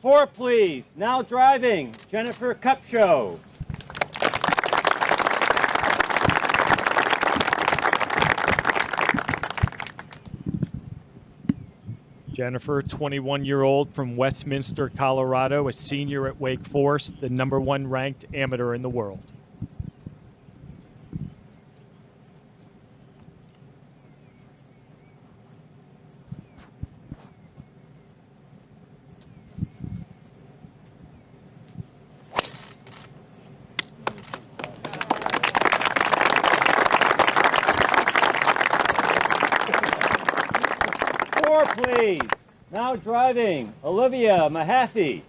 4, please. Now driving, Jennifer Kupcho. Jennifer, 21-year-old from Westminster, Colorado, a senior at Wake Forest, the #1 ranked amateur in the world. Please. Now driving, Olivia Mehaffey.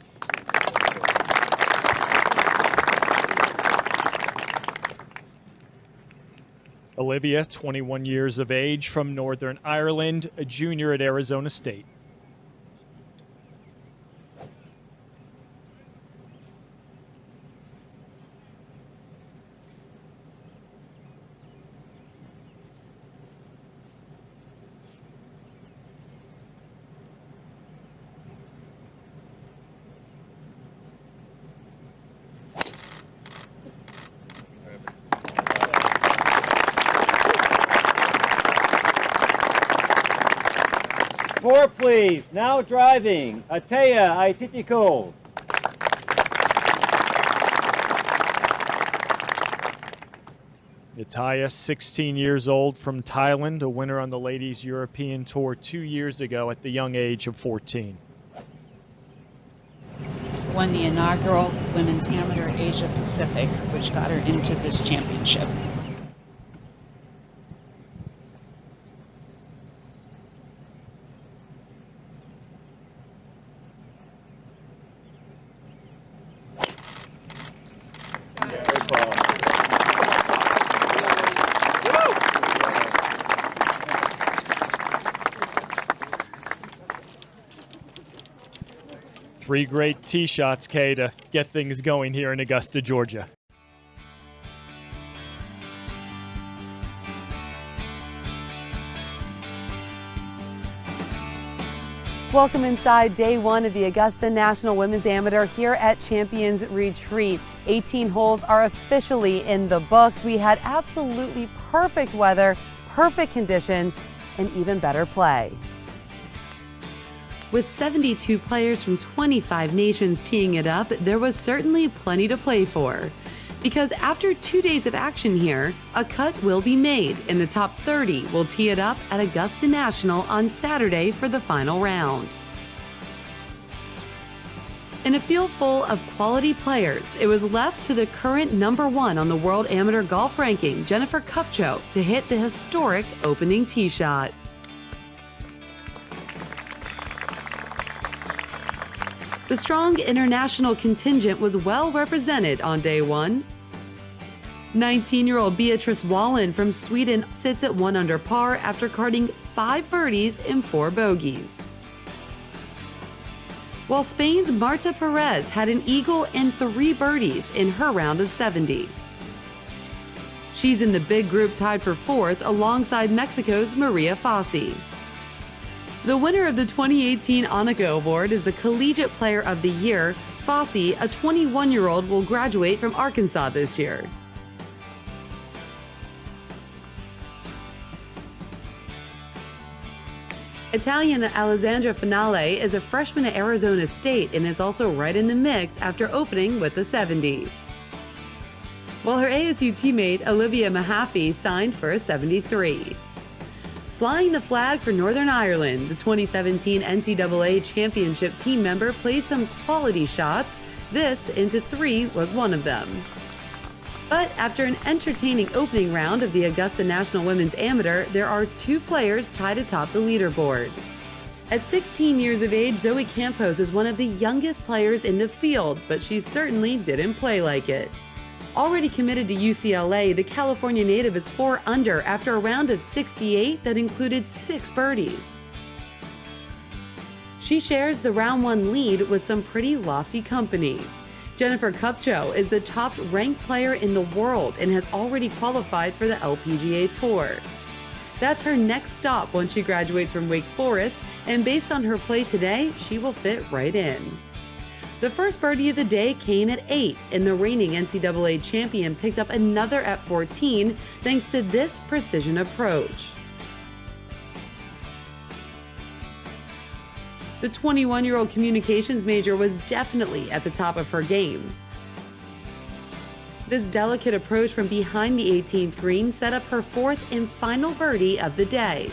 Olivia, 21 years of age, from Northern Ireland, a junior at Arizona State. Please. Now driving, Atthaya Thitikul. Atthaya, 16 years old, from Thailand, a winner on the Ladies European Tour 2 years ago at the young age of 14. Won the inaugural Women's Amateur Asia Pacific, which got her into this championship. Three great tee shots, Kay, to get things going here in Augusta, Georgia. Welcome inside day one of the Augusta National Women's Amateur here at Champions Retreat. 18 holes are officially in the books. We had absolutely perfect weather, perfect conditions, and even better play. With 72 players from 25 nations teeing it up, there was certainly plenty to play for. Because after 2 days of action here, a cut will be made, and the top 30 will tee it up at Augusta National on Saturday for the final round. In a field full of quality players, it was left to the current #1 on the World Amateur Golf Ranking, Jennifer Kupcho, to hit the historic opening tee shot. The strong international contingent was well represented on day one. 19-year-old Beatrice Wallin from Sweden sits at 1 under par after carding 5 birdies and 4 bogeys. While Spain's Marta Perez had an eagle and 3 birdies in her round of 70. She's in the big group tied for 4th alongside Mexico's Maria Fassi. The winner of the 2018 Onako Award is the Collegiate Player of the Year. Fassi, a 21-year-old, will graduate from Arkansas this year. Italian Alessandra Fanali is a freshman at Arizona State and is also right in the mix after opening with a 70. While her ASU teammate Olivia Mehaffey signed for a 73. Flying the flag for Northern Ireland, the 2017 NCAA Championship team member played some quality shots. This into 3 was one of them. But after an entertaining opening round of the Augusta National Women's Amateur, there are 2 players tied atop the leaderboard. At 16 years of age, Zoe Campos is one of the youngest players in the field, but she certainly didn't play like it. Already committed to UCLA, the California native is 4 under after a round of 68 that included 6 birdies. She shares the round 1 lead with some pretty lofty company. Jennifer Kupcho is the top-ranked player in the world and has already qualified for the LPGA Tour. That's her next stop once she graduates from Wake Forest, and based on her play today, she will fit right in. The first birdie of the day came at 8, and the reigning NCAA champion picked up another at 14 thanks to this precision approach. The 21-year-old communications major was definitely at the top of her game. This delicate approach from behind the 18th green set up her fourth and final birdie of the day.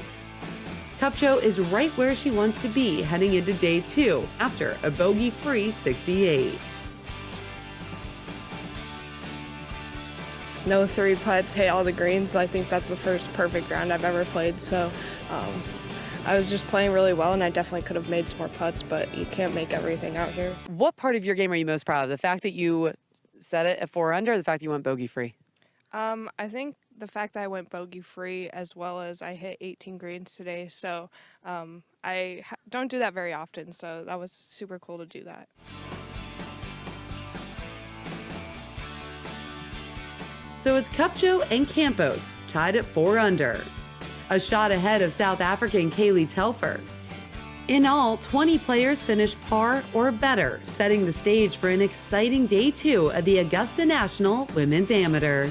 Kupcho is right where she wants to be heading into day 2 after a bogey-free 68. No 3 putts, hit all the greens. I think that's the first perfect round I've ever played. So I was just playing really well, and I definitely could have made some more putts, but you can't make everything out here. What part of your game are you most proud of? The fact that you set it at 4 under, or the fact that you went bogey-free? I think the fact that I went bogey-free, as well as I hit 18 greens today. So I don't do that very often, so that was super cool to do that. So it's Kupcho and Campos tied at 4 under, a shot ahead of South African Kaleigh Telfer. In all, 20 players finished par or better, setting the stage for an exciting day 2 of the Augusta National Women's Amateur.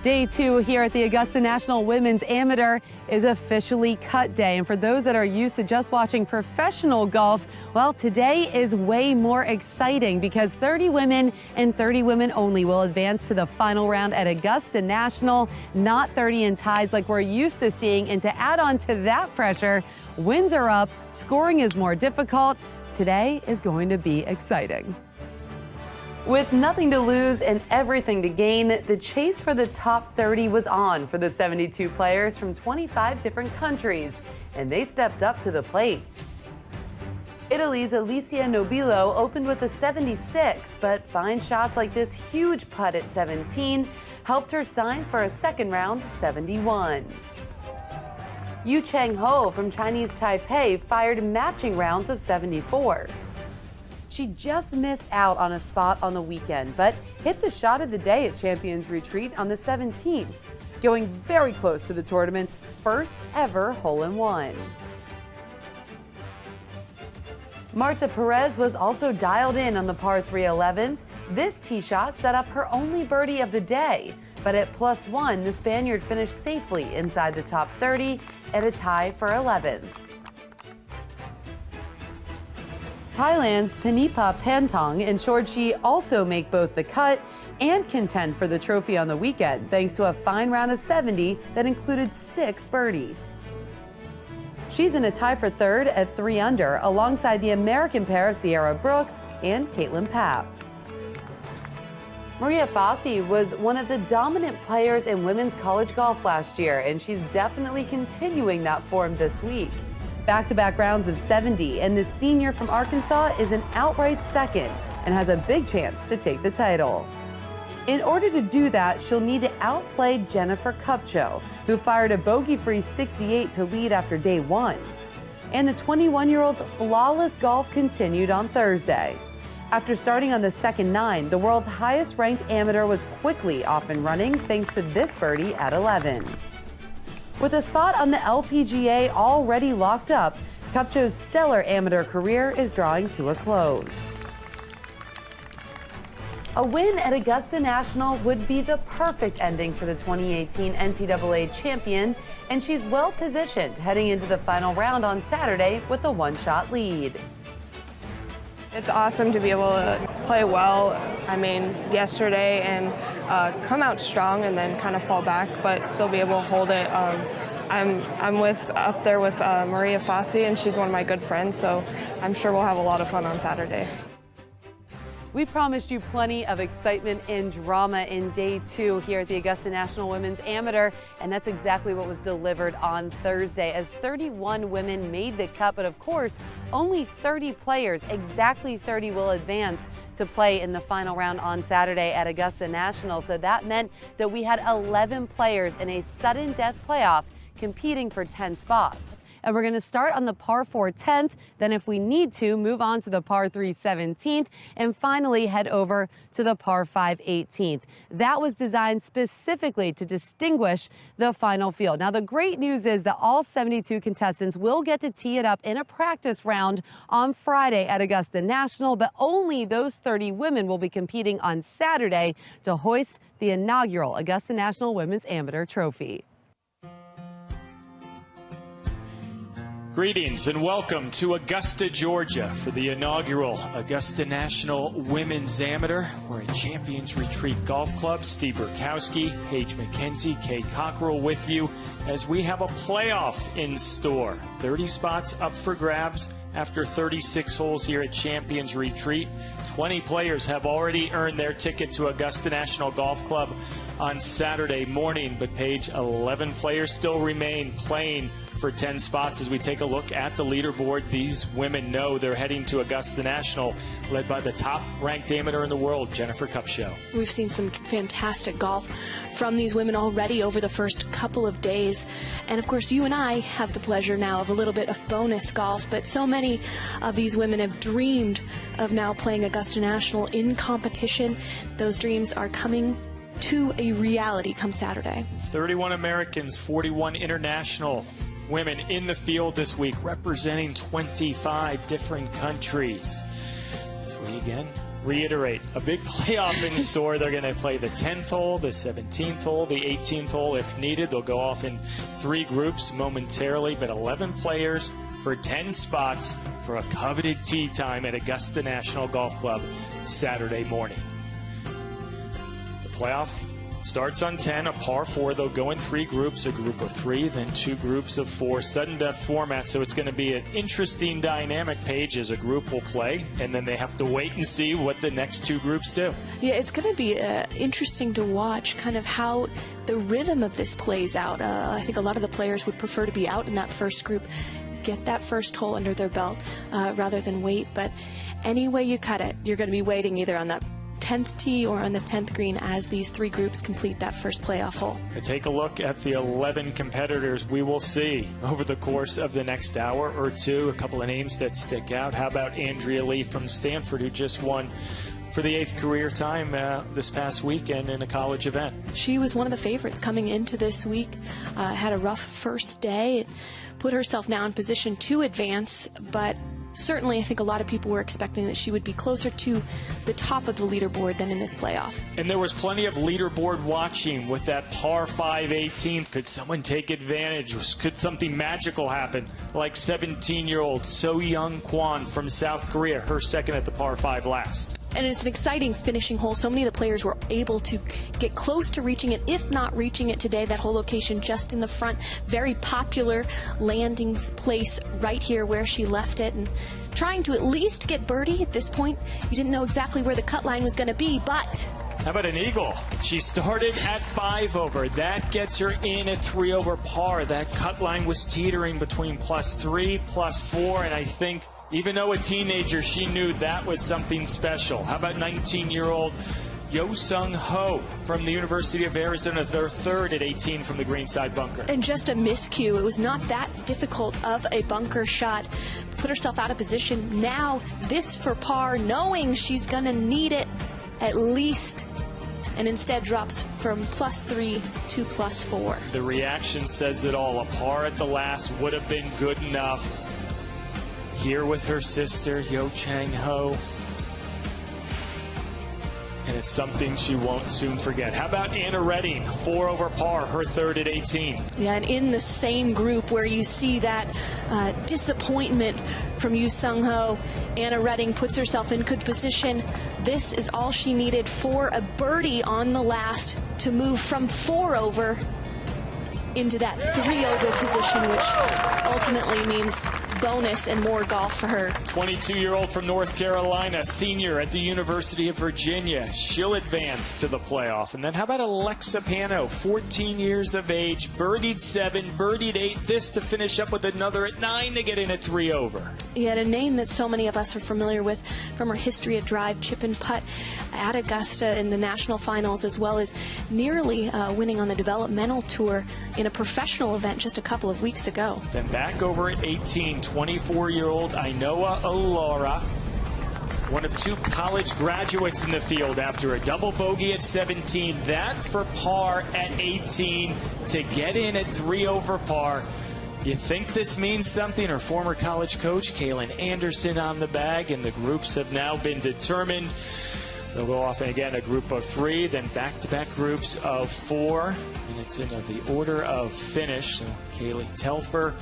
Day 2 here at the Augusta National Women's Amateur is officially cut day. And for those that are used to just watching professional golf, well, today is way more exciting because 30 women and 30 women only will advance to the final round at Augusta National, not 30 in ties like we're used to seeing. And to add on to that pressure, winds are up, scoring is more difficult. Today is going to be exciting. With nothing to lose and everything to gain, the chase for the top 30 was on for the 72 players from 25 different countries, and they stepped up to the plate. Italy's Alessia Nobilio opened with a 76, but fine shots like this huge putt at 17 helped her sign for a second round 71. Yu-Chiang Hou from Chinese Taipei fired matching rounds of 74. She just missed out on a spot on the weekend, but hit the shot of the day at Champions Retreat on the 17th, going very close to the tournament's first ever hole-in-one. Marta Perez was also dialed in on the par 3 11th. This tee shot set up her only birdie of the day, but at +1, the Spaniard finished safely inside the top 30 at a tie for 11th. Thailand's Pimnipa Panthong ensured she also make both the cut and contend for the trophy on the weekend, thanks to a fine round of 70 that included 6 birdies. She's in a tie for 3rd at 3 under, alongside the American pair of Sierra Brooks and Caitlin Papp. Maria Fassi was one of the dominant players in women's college golf last year, and she's definitely continuing that form this week. Back-to-back rounds of 70, and the senior from Arkansas is an outright second and has a big chance to take the title. In order to do that, she'll need to outplay Jennifer Kupcho, who fired a bogey-free 68 to lead after day 1. And the 21-year-old's flawless golf continued on Thursday. After starting on the second 9, the world's highest-ranked amateur was quickly off and running thanks to this birdie at 11. With a spot on the LPGA already locked up, Kupcho's stellar amateur career is drawing to a close. A win at Augusta National would be the perfect ending for the 2018 NCAA champion, and she's well positioned heading into the final round on Saturday with a 1-shot lead. It's awesome to be able to play well, yesterday, and come out strong and then kind of fall back, but still be able to hold it. I'm up there with Maria Fassi, and she's one of my good friends, so I'm sure we'll have a lot of fun on Saturday. We promised you plenty of excitement and drama in day 2 here at the Augusta National Women's Amateur, and that's exactly what was delivered on Thursday as 31 women made the cut, but of course, only 30 players, exactly 30, will advance to play in the final round on Saturday at Augusta National. So that meant that we had 11 players in a sudden death playoff competing for 10 spots. And we're going to start on the par 4 10th. Then if we need to, move on to the par 3 17th. And finally head over to the par 5 18th. That was designed specifically to distinguish the final field. Now, the great news is that all 72 contestants will get to tee it up in a practice round on Friday at Augusta National, but only those 30 women will be competing on Saturday to hoist the inaugural Augusta National Women's Amateur Trophy. Greetings and welcome to Augusta, Georgia for the inaugural Augusta National Women's Amateur. We're at Champions Retreat Golf Club. Steve Burkowski, Paige Mckenzie, Kay Cockerill with you as we have a playoff in store. 30 spots up for grabs after 36 holes here at Champions Retreat. 20 players have already earned their ticket to Augusta National Golf Club on Saturday morning, but Paige, 11 players still remain playing for 10 spots as we take a look at the leaderboard. These women know they're heading to Augusta National, led by the top-ranked amateur in the world, Jennifer Kupcho. We've seen some fantastic golf from these women already over the first couple of days. And, of course, you and I have the pleasure now of a little bit of bonus golf, but so many of these women have dreamed of now playing Augusta National in competition. Those dreams are coming to a reality come Saturday. 31 Americans, 41 international women in the field this week, representing 25 different countries. As we again reiterate, a big playoff in store. They're going to play the 10th hole, the 17th hole, the 18th hole if needed. They'll go off in 3 groups momentarily, but 11 players for 10 spots for a coveted tee time at Augusta National Golf Club Saturday morning. The playoff starts on 10, a par 4. They'll go in 3 groups, a group of 3, then 2 groups of 4. Sudden death format, so it's going to be an interesting dynamic, Paige, as a group will play, and then they have to wait and see what the next 2 groups do. Yeah, it's going to be interesting to watch kind of how the rhythm of this plays out. I think a lot of the players would prefer to be out in that first group, get that first hole under their belt rather than wait. But any way you cut it, you're going to be waiting either on that 10th tee or on the 10th green as these 3 groups complete that first playoff hole. Take a look at the 11 competitors we will see over the course of the next hour or two. A couple of names that stick out. How about Andrea Lee from Stanford, who just won for the 8th career time this past weekend in a college event? She was one of the favorites coming into this week. Had a rough first day. Put herself now in position to advance, but certainly I think a lot of people were expecting that she would be closer to the top of the leaderboard than in this playoff. And there was plenty of leaderboard watching with that par 5 18th. Could someone take advantage? Could something magical happen? Like 17-year-old Seo-yun Kwon from South Korea, her second at the par 5 last. And it's an exciting finishing hole. So many of the players were able to get close to reaching it, if not reaching it today. That whole location just in the front, very popular landing place right here where she left it. And trying to at least get birdie at this point. You didn't know exactly where the cut line was going to be, but how about an eagle? She started at 5 over. That gets her in at 3 over par. That cut line was teetering between +3, +4, and I think even though a teenager, she knew that was something special. How about 19-year-old Yu-Chiang Hou from the University of Arizona, their 3rd at 18 from the greenside bunker. And just a miscue. It was not that difficult of a bunker shot. Put herself out of position. Now this for par, knowing she's going to need it at least, and instead drops from +3 to +4. The reaction says it all. A par at the last would have been good enough. Here with her sister, Yu-Chiang Hou. And it's something she won't soon forget. How about Anna Redding, 4 over par, her 3rd at 18. Yeah, and in the same group where you see that disappointment from Yu-Chiang Hou, Anna Redding puts herself in good position. This is all she needed for a birdie on the last to move from 4 over into that 3 over position, which ultimately means bonus and more golf for her. 22-year-old from North Carolina, senior at the University of Virginia. She'll advance to the playoff. And then how about Alexa Pano, 14 years of age, birdied 7, birdied 8, this to finish up with another at 9 to get in at 3 over. Yet a name that so many of us are familiar with from her history at drive, chip and putt at Augusta in the national finals, as well as nearly winning on the developmental tour in a a professional event just a couple of weeks ago. Then back over at 18, 24-year-old Ainhoa Olarra, one of 2 college graduates in the field after a double bogey at 17. That for par at 18 to get in at 3 over par. You think this means something? Her former college coach, Kaylin Anderson, on the bag, and the groups have now been determined. They'll go off again, a group of 3, then back-to-back groups of 4. And it's in the order of finish. So Kaleigh Telfer,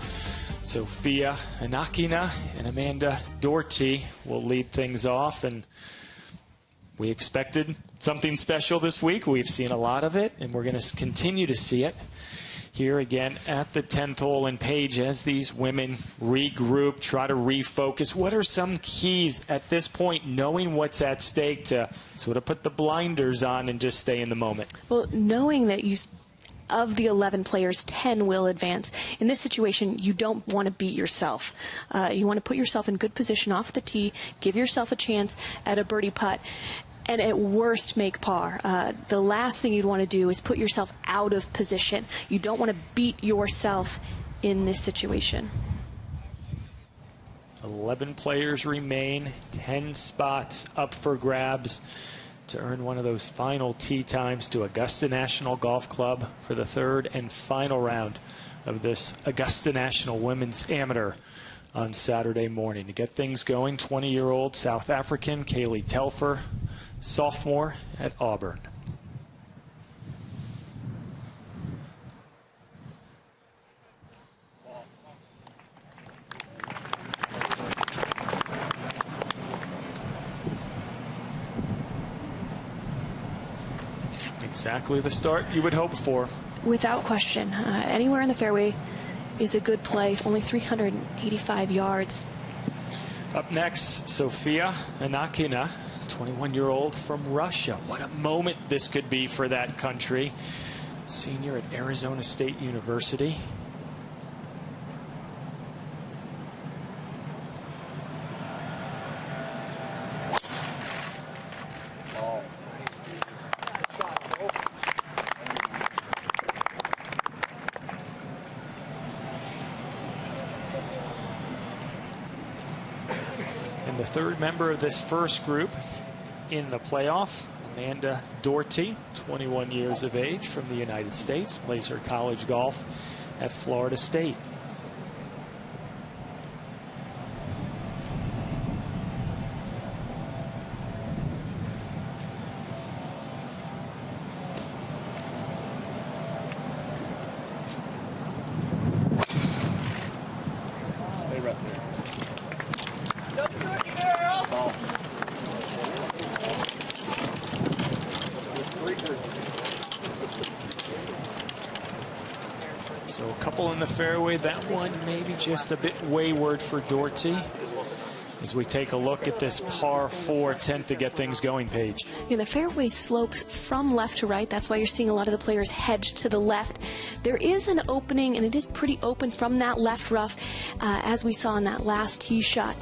Sofia Anokhina, and Amanda Doherty will lead things off. And we expected something special this week. We've seen a lot of it, and we're going to continue to see it here again at the 10th hole. And Paige, as these women regroup, try to refocus, what are some keys at this point, knowing what's at stake, to sort of put the blinders on and just stay in the moment? Well, knowing that of the 11 players, 10 will advance. In this situation, you don't want to beat yourself. You want to put yourself in good position off the tee, give yourself a chance at a birdie putt, and at worst make par. The last thing you'd want to do is put yourself out of position. You don't want to beat yourself in this situation. 11 players remain, 10 spots up for grabs to earn one of those final tee times to Augusta National Golf Club for the 3rd and final round of this Augusta National Women's Amateur on Saturday morning. To get things going, 20-year-old South African Kaleigh Telfer, sophomore at Auburn. Exactly the start you would hope for. Without question. Anywhere in the fairway is a good play. Only 385 yards. Up next, Sofia Anokhina, 21-year-old from Russia. What a moment this could be for that country. Senior at Arizona State University. And the 3rd member of this first group in the playoff, Amanda Doherty, 21 years of age, from the United States, plays her college golf at Florida State. So a couple in the fairway. That one maybe just a bit wayward for Doherty. As we take a look at this par 4 attempt to get things going, Paige. Yeah, the fairway slopes from left to right. That's why you're seeing a lot of the players hedge to the left. There is an opening, and it is pretty open from that left rough, as we saw in that last tee shot.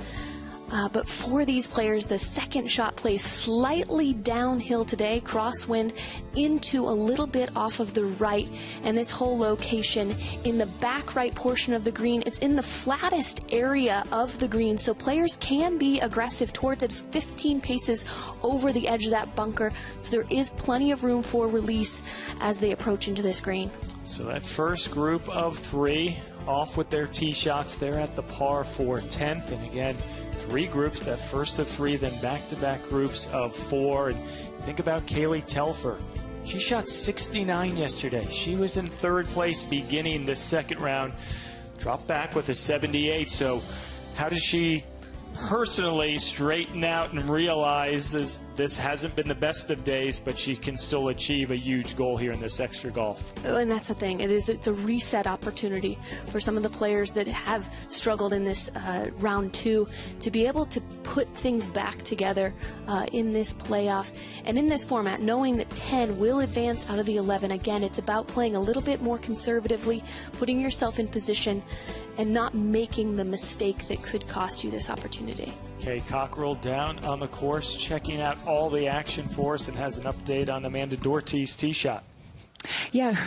But for these players, the second shot plays slightly downhill today, crosswind into a little bit off of the right. And this whole location in the back right portion of the green, it's in the flattest area of the green. So players can be aggressive towards it. It's 15 paces over the edge of that bunker. So there is plenty of room for release as they approach into this green. So that first group of 3 off with their tee shots there at the par 4 10th. And again, 3 groups, that first of 3, then back-to-back groups of 4. And think about Kaleigh Telfer. She shot 69 yesterday. She was in 3rd place beginning the second round. Dropped back with a 78. So how does she personally straighten out and realize this hasn't been the best of days, but she can still achieve a huge goal here in this extra golf? And that's the thing. It's a reset opportunity for some of the players that have struggled in this round 2 to be able to put things back together in this playoff and in this format, knowing that 10 will advance out of the 11. Again, it's about playing a little bit more conservatively, putting yourself in position and not making the mistake that could cost you this opportunity. Okay, Cockerill down on the course, checking out all the action for us, and has an update on Amanda Doherty's tee shot. Yeah,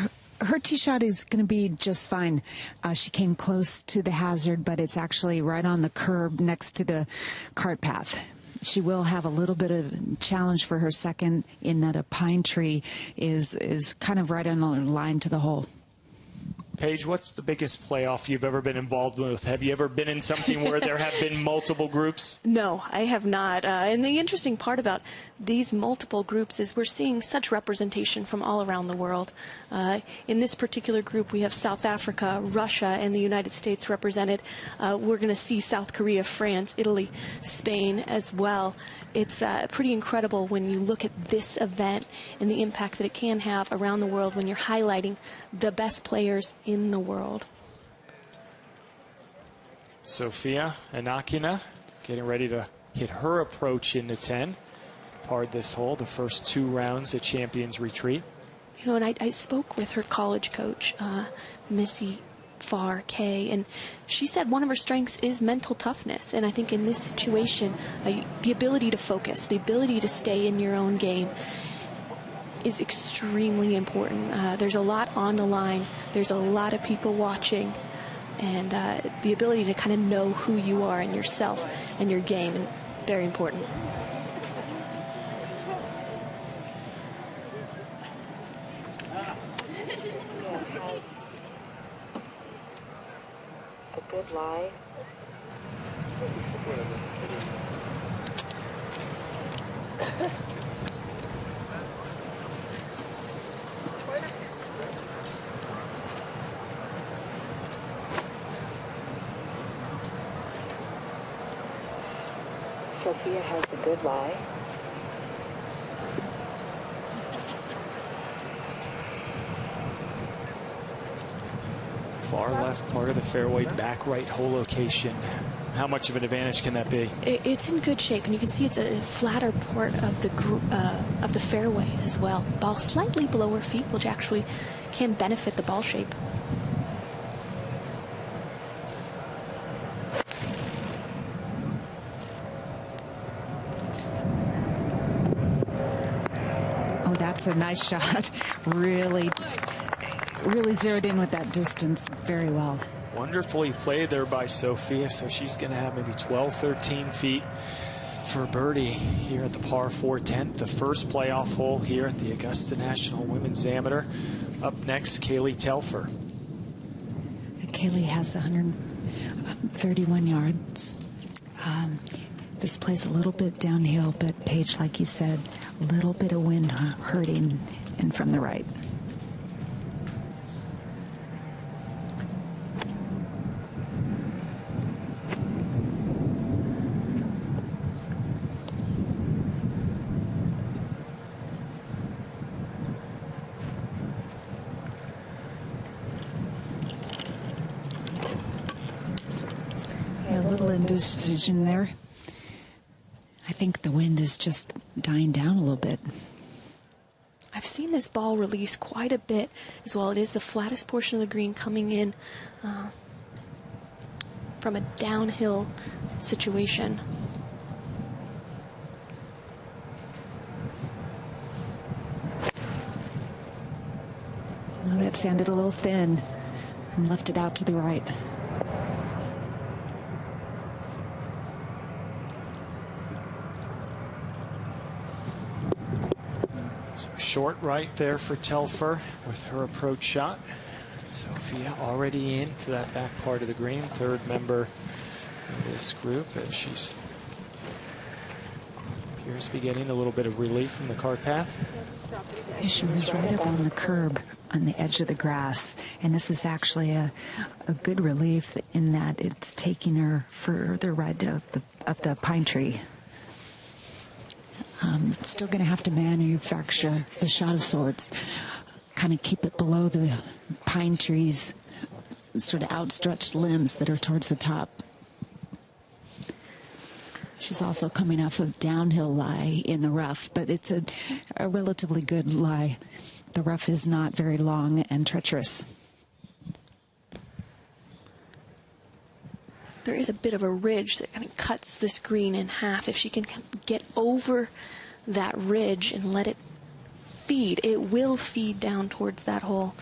Her tee shot is going to be just fine. She came close to the hazard, but it's actually right on the curb next to the cart path. She will have a little bit of challenge for her second in that a pine tree is kind of right on the line to the hole. Paige, what's the biggest playoff you've ever been involved with? Have you ever been in something where there have been multiple groups? No, I have not. And the interesting part about these multiple groups is we're seeing such representation from all around the world. In this particular group, we have South Africa, Russia, and the United States represented. We're going to see South Korea, France, Italy, Spain as well. It's pretty incredible when you look at this event and the impact that it can have around the world when you're highlighting the best players in the world. Sofia Anokhina getting ready to hit her approach into 10. Parred this hole, the first 2 rounds at Champions Retreat. You know, and I spoke with her college coach, Missy Farr Kay, and she said one of her strengths is mental toughness. And I think in this situation, the ability to focus, the ability to stay in your own game is extremely important. There's a lot on the line. There's a lot of people watching. And the ability to kind of know who you are and yourself and your game, and very important. A good lie. Sofia has a good lie. Far left part of the fairway, back right hole location. How much of an advantage can that be? It's in good shape, and you can see it's a flatter part of the fairway as well. Ball slightly below her feet, which actually can benefit the ball shape. Oh, that's a nice shot. Really zeroed in with that distance very well. Wonderfully played there by Sofia, so she's going to have maybe 12, 13 feet for birdie here at the par 4 10th, the first playoff hole here at the Augusta National Women's Amateur. Up next, Kaleigh Telfer. Kaleigh has 131 yards. This plays a little bit downhill, but Paige, like you said, a little bit of wind hurting in from the right. A little indecision there. I think the wind is just dying down a little bit. I've seen this ball release quite a bit as well. It is the flattest portion of the green coming in from a downhill situation. Well, that sounded a little thin and left it out to the right. Short right there for Telfer with her approach shot. Sofia already in for that back part of the green, third member of this group, and she's appears to be getting a little bit of relief from the cart path. She was right up on the curb on the edge of the grass, and this is actually a good relief in that it's taking her further right of the pine tree. Still going to have to manufacture a shot of sorts, kind of keep it below the pine trees, sort of outstretched limbs that are towards the top. She's also coming off of downhill lie in the rough, but it's a relatively good lie. The rough is not very long and treacherous. There is a bit of a ridge that kind of cuts this green in half. If she can get over that ridge and let it feed, it will feed down towards that hole.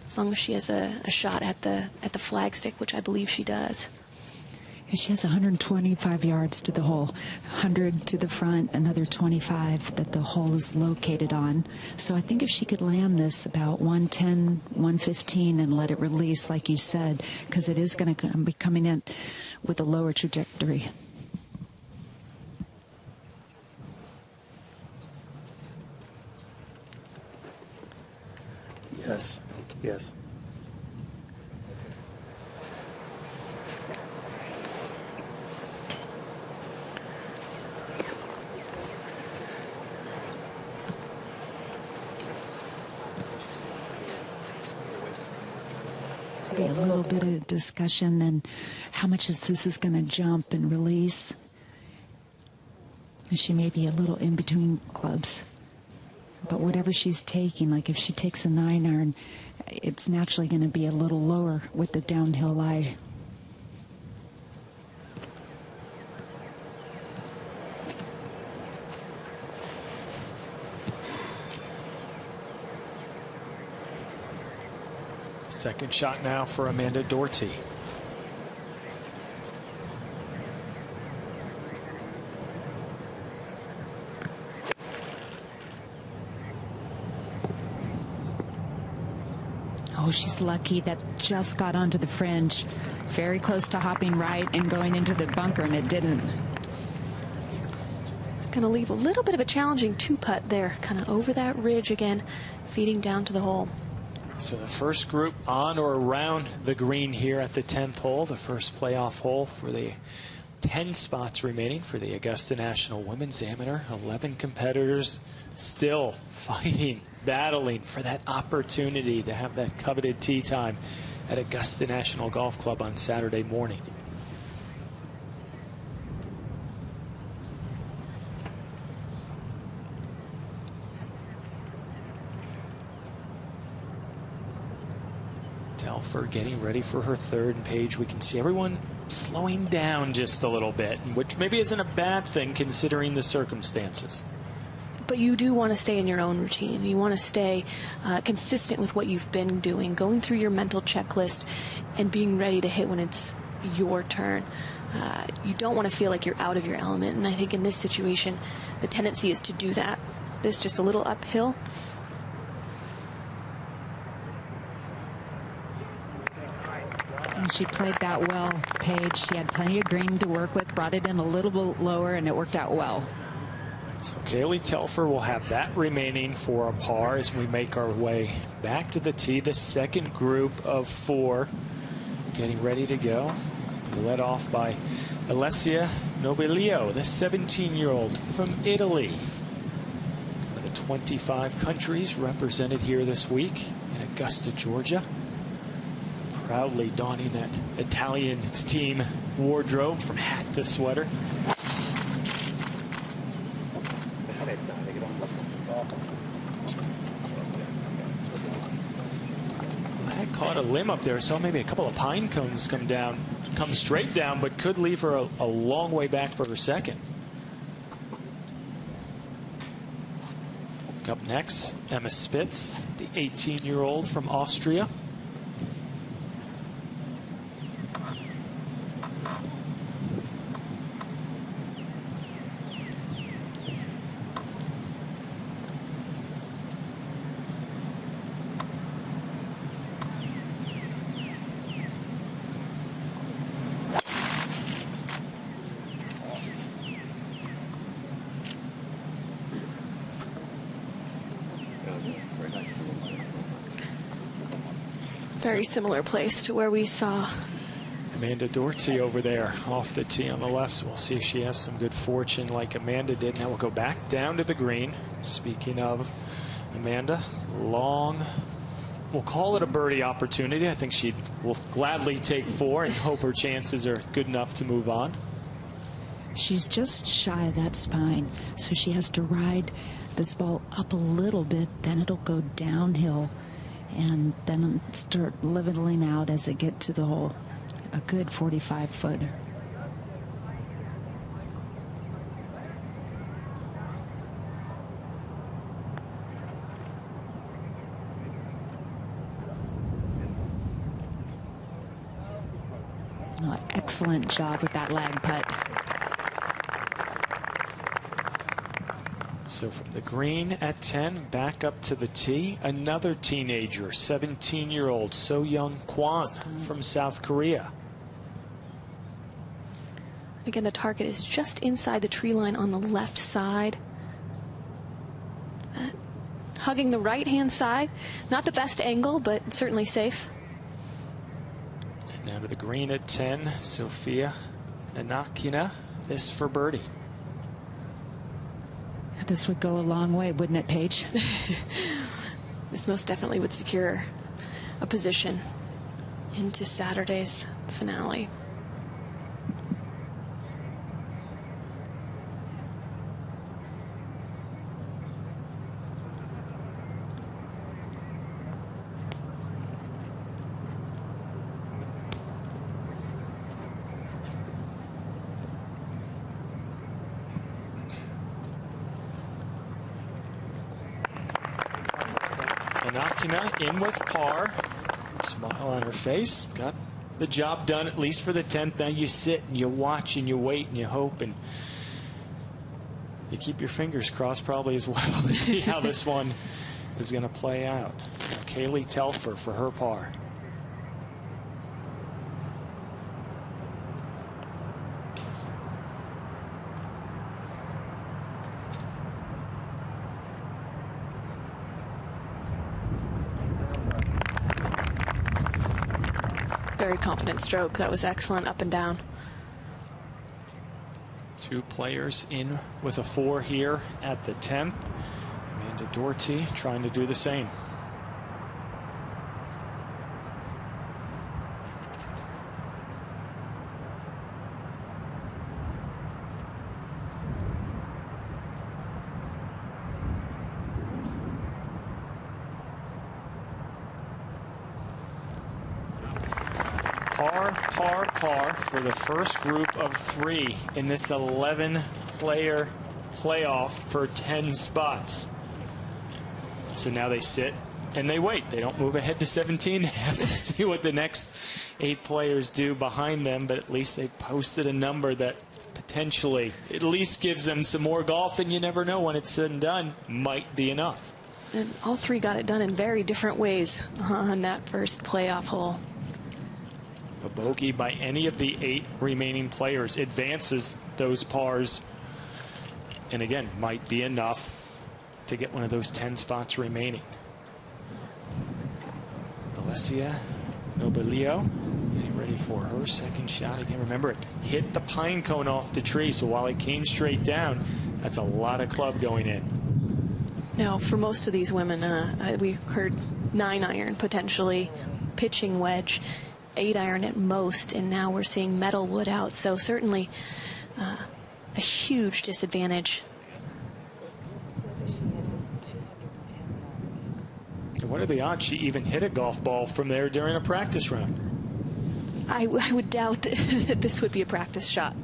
as long as she has a shot at the flagstick, which I believe she does. And she has 125 yards to the hole, 100 to the front, another 25 that the hole is located on. So I think if she could land this about 110, 115 and let it release, like you said, because it is going to be coming in with a lower trajectory. Yes, yes. Be a little bit of discussion and how much this is going to jump and release. And she may be a little in between clubs. But whatever she's taking, like if she takes a 9-iron, it's naturally going to be a little lower with the downhill lie. Second shot now for Amanda Doherty. Oh, she's lucky that just got onto the fringe. Very close to hopping right and going into the bunker, and it didn't. It's going to leave a little bit of a challenging two-putt there, kind of over that ridge again, feeding down to the hole. So the first group on or around the green here at the 10th hole, the first playoff hole for the 10 spots remaining for the Augusta National Women's Amateur. 11 competitors still fighting, battling for that opportunity to have that coveted tee time at Augusta National Golf Club on Saturday morning. Telfer getting ready for her third, and Paige, we can see everyone slowing down just a little bit, which maybe isn't a bad thing considering the circumstances. But you do want to stay in your own routine. You want to stay consistent with what you've been doing, going through your mental checklist and being ready to hit when it's your turn. You don't want to feel like you're out of your element, and I think in this situation the tendency is to do that. This just a little uphill. And she played that well, Paige. She had plenty of green to work with, brought it in a little bit lower, and it worked out well. So Kaleigh Telfer will have that remaining for a par as we make our way back to the tee. The second group of 4 getting ready to go. Led off by Alessia Nobilio, the 17-year-old from Italy. One of the 25 countries represented here this week in Augusta, Georgia. Proudly donning that Italian team wardrobe from hat to sweater. I caught a limb up there, saw maybe a couple of pine cones come straight down, but could leave her a long way back for her second. Up next, Emma Spitz, the 18-year-old from Austria. Very similar place to where we saw Amanda Doherty over there off the tee on the left. So we'll see if she has some good fortune like Amanda did. Now we'll go back down to the green. Speaking of Amanda, long, we'll call it a birdie opportunity. I think she will gladly take 4 and hope her chances are good enough to move on. She's just shy of that spine, so she has to ride this ball up a little bit, then it'll go downhill and then start leveling out as it gets to the hole. A good 45-footer. excellent job with that lag putt. So from the green at 10, back up to the tee, another teenager, 17-year-old Seo-yun Kwon from South Korea. Again, the target is just inside the tree line on the left side. Hugging the right-hand side. Not the best angle, but certainly safe. And now to the green at 10, Sofia Anokhina, this for birdie. This would go a long way, wouldn't it, Paige? This most definitely would secure a position into Saturday's finale. Anokhina in with par. Smile on her face. Got the job done, at least for the 10th. Now you sit and you watch and you wait and you hope and you keep your fingers crossed probably as well to see how this one is going to play out. Kaleigh Telfer for her par. Very confident stroke. That was excellent up and down. Two players in with a 4 here at the 10th. Amanda Doherty trying to do the same. Par for the first group of 3 in this 11-player playoff for 10 spots. So now they sit and they wait. They don't move ahead to 17. They have to see what the next 8 players do behind them, but at least they posted a number that potentially at least gives them some more golf, and you never know when it's said and done, might be enough. And all 3 got it done in very different ways on that first playoff hole. A bogey by any of the 8 remaining players advances those pars, and again might be enough to get one of those 10 spots remaining. Alessia Nobilio getting ready for her second shot. Again, remember, it hit the pine cone off the tree, so while it came straight down, that's a lot of club going in. Now, for most of these women, we heard 9-iron potentially, pitching wedge, 8-iron at most, and now we're seeing metal wood out. So certainly a huge disadvantage. What are the odds she even hit a golf ball from there during a practice round? I would doubt that this would be a practice shot.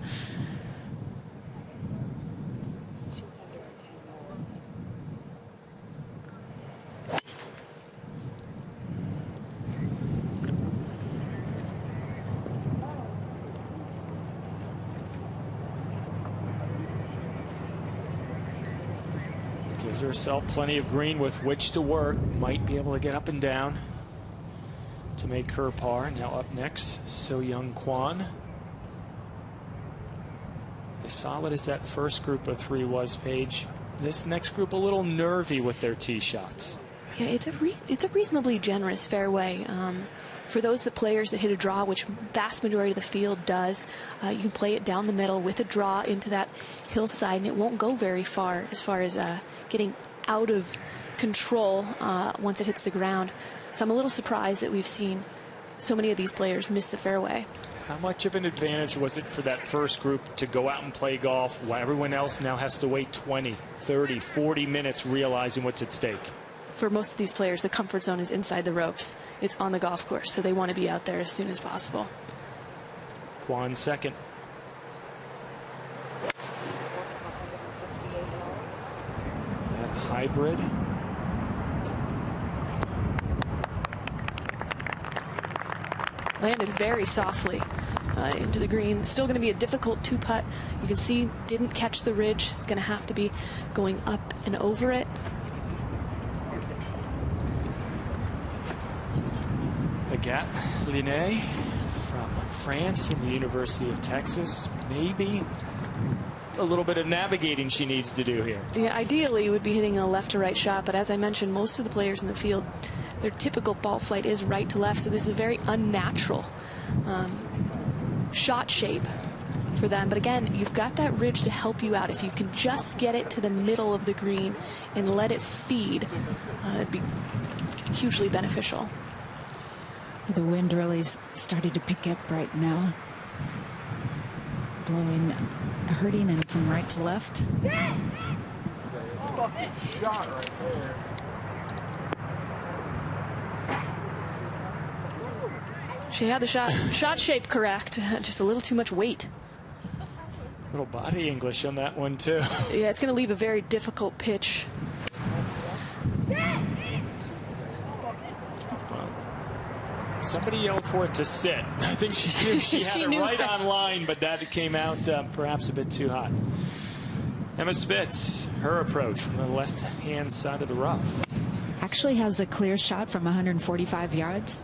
Gives herself plenty of green with which to work. Might be able to get up and down to make her par. Now up next, Seo-yun Kwon. As solid as that first group of 3 was, Paige, this next group a little nervy with their tee shots. Yeah, it's a reasonably generous fairway. For those players that hit a draw, which vast majority of the field does, you can play it down the middle with a draw into that hillside, and it won't go very far as getting out of control once it hits the ground. So I'm a little surprised that we've seen so many of these players miss the fairway. How much of an advantage was it for that first group to go out and play golf while everyone else now has to wait 20, 30, 40 minutes realizing what's at stake? For most of these players, the comfort zone is inside the ropes. It's on the golf course, so they want to be out there as soon as possible. Kwon second. That hybrid. Landed very softly. into the green. Still going to be a difficult two-putt. You can see didn't catch the ridge. It's going to have to be going up and over it. Agathe Laisne from France and the University of Texas. Maybe a little bit of navigating she needs to do here. Yeah, ideally, you would be hitting a left to right shot, but as I mentioned, most of the players in the field, their typical ball flight is right to left, so this is a very unnatural shot shape for them. But again, you've got that ridge to help you out. If you can just get it to the middle of the green and let it feed, it'd be hugely beneficial. The wind really started to pick up right now, blowing, hurting, and from right to left. Shot right there. She had the shot shape correct, just a little too much weight. Little body English on that one too. Yeah, it's going to leave a very difficult pitch. Somebody yelled for it to sit. I think she knew she had it right on line, but that came out perhaps a bit too hot. Emma Spitz, her approach from the left-hand side of the rough. Actually has a clear shot from 145 yards.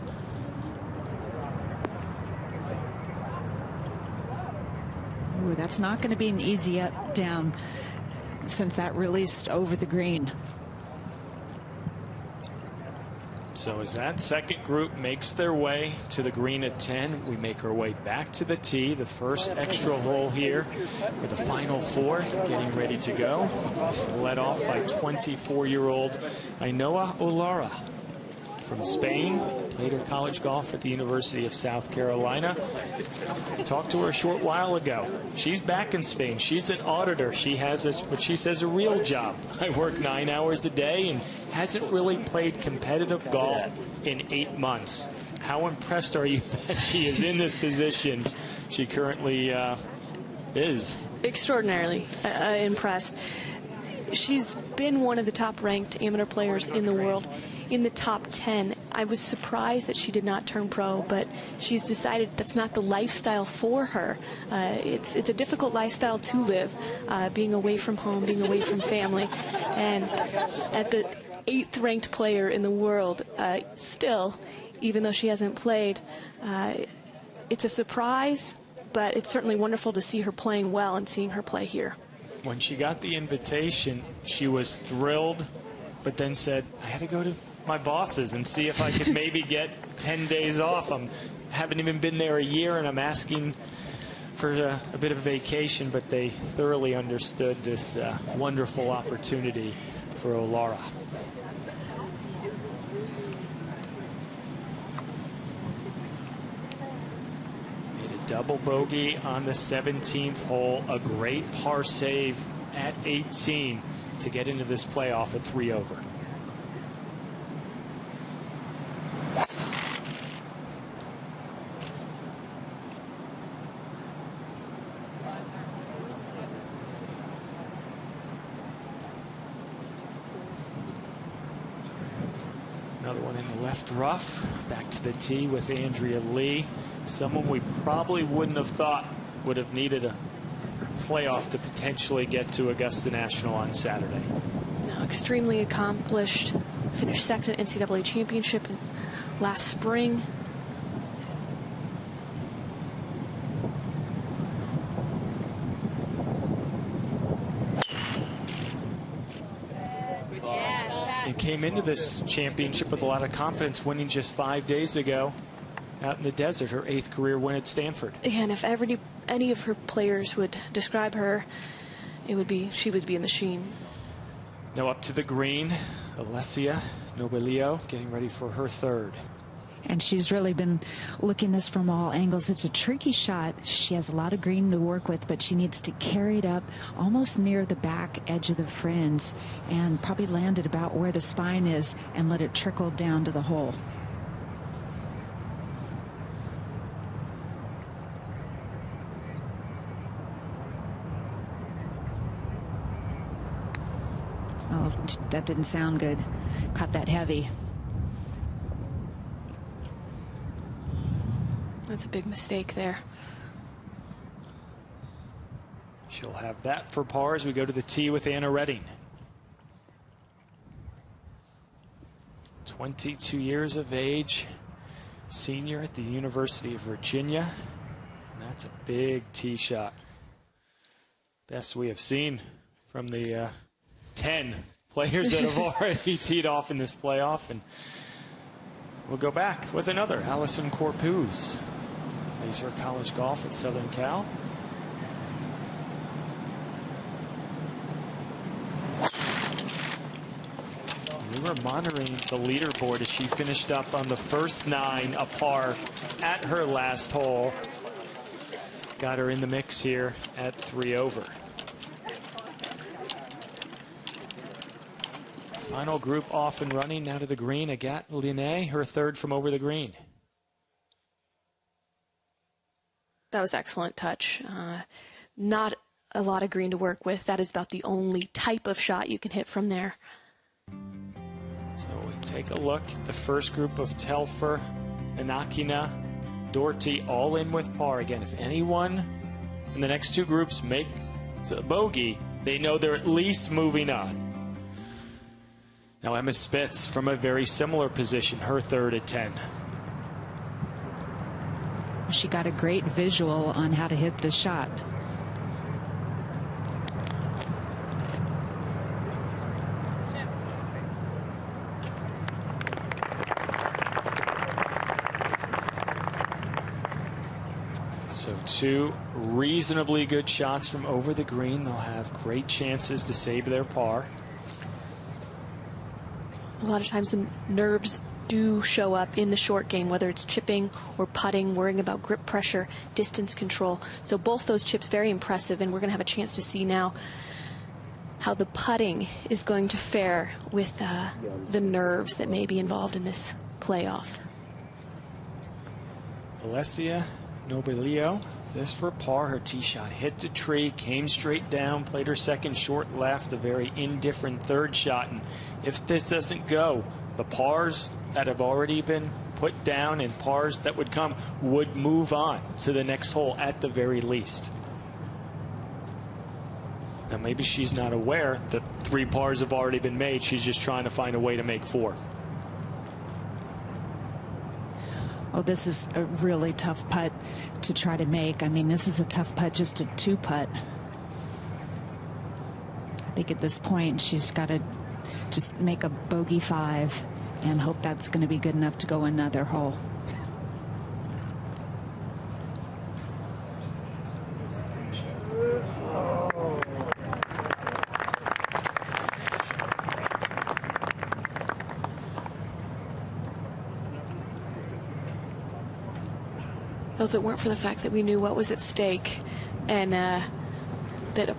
Ooh, that's not going to be an easy up down since that released over the green. So as that second group makes their way to the green at 10, we make our way back to the tee. The first extra hole here with the final four getting ready to go. Led off by 24-year-old Ainhoa Olarra from Spain. Played her college golf at the University of South Carolina. Talked to her a short while ago. She's back in Spain. She's an auditor. She has what she says a real job. I work 9 hours a day and hasn't really played competitive golf in 8 months. How impressed are you that she is in this position she currently is? Extraordinarily impressed. She's been one of the top-ranked amateur players in the world, in the top 10. I was surprised that she did not turn pro, but she's decided that's not the lifestyle for her. It's a difficult lifestyle to live, being away from home, being away from family, and at the 8th ranked player in the world, still, even though she hasn't played, it's a surprise, but it's certainly wonderful to see her playing well and seeing her play here. When she got the invitation, she was thrilled, but then said, I had to go to my bosses and see if I could maybe get 10 days off. I haven't even been there a year, and I'm asking for a bit of a vacation, but they thoroughly understood this wonderful opportunity for Olarra. Double bogey on the 17th hole, a great par save at 18 to get into this playoff at 3 over. Another one in the left rough, back to the tee with Andrea Lee. Someone we probably wouldn't have thought would have needed a playoff to potentially get to Augusta National on Saturday. No, extremely accomplished. Finished second at NCAA championship last spring. And came into this championship with a lot of confidence, winning just 5 days ago out in the desert, her 8th career win at Stanford. Yeah, and if any of her players would describe her, it would be she would be in the sheen. Now up to the green, Alessia Nobilio getting ready for her 3rd. And she's really been looking this from all angles. It's a tricky shot. She has a lot of green to work with, but she needs to carry it up almost near the back edge of the fringe and probably land it about where the spine is and let it trickle down to the hole. Oh, that didn't sound good. Caught that heavy. That's a big mistake there. She'll have that for par as we go to the tee with Anna Redding. 22 years of age, senior at the University of Virginia. And that's a big tee shot. Best we have seen from the 10 players that have already teed off in this playoff. And we'll go back with another, Allisen Corpuz. Plays her college golf at Southern Cal. We were monitoring the leaderboard as she finished up on the first 9, a par at her last hole. Got her in the mix here at 3 over. Final group off and running now to the green. Agathe Laisne, her third from over the green. That was excellent touch. Not a lot of green to work with. That is about the only type of shot you can hit from there. So we take a look at the first group of Telfer, Anokhina, Doherty, all in with par. Again, if anyone in the next 2 groups make a bogey, they know they're at least moving on. Now Emma Spitz from a very similar position, her third at 10. She got a great visual on how to hit the shot. So 2 reasonably good shots from over the green. They'll have great chances to save their par. A lot of times the nerves do show up in the short game, whether it's chipping or putting, worrying about grip pressure, distance control. So both those chips very impressive, and we're going to have a chance to see now how the putting is going to fare with the nerves that may be involved in this playoff. Alessia Nobilio, this for par. Her tee shot hit the tree, came straight down, played her second short left, a very indifferent third shot. And if this doesn't go, the pars that have already been put down and pars that would come would move on to the next hole at the very least. Now maybe she's not aware that 3 pars have already been made. She's just trying to find a way to make 4. Oh, this is a really tough putt to try to make. I mean, this is a tough putt just to 2-putt. I think at this point she's got to just make a bogey 5 and hope that's going to be good enough to go another hole. Well, if it weren't for the fact that we knew what was at stake and that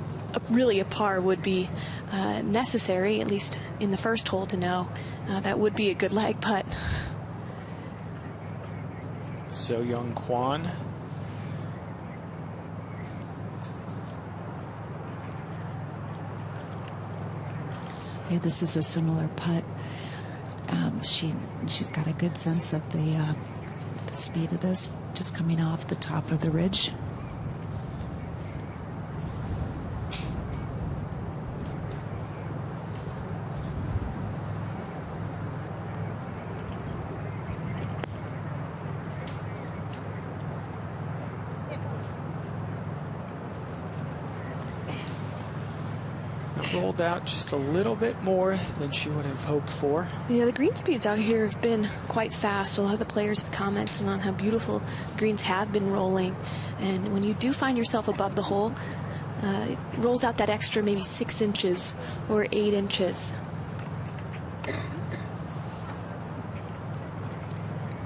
really a par would be necessary, at least in the first hole, to know that would be a good lag putt. Seo-yun Kwon. Yeah, this is a similar putt. She's got a good sense of the speed of this, just coming off the top of the ridge. Rolled out just a little bit more than she would have hoped for. Yeah, the green speeds out here have been quite fast. A lot of the players have commented on how beautiful greens have been rolling. And when you do find yourself above the hole, it rolls out that extra maybe 6 inches or 8 inches.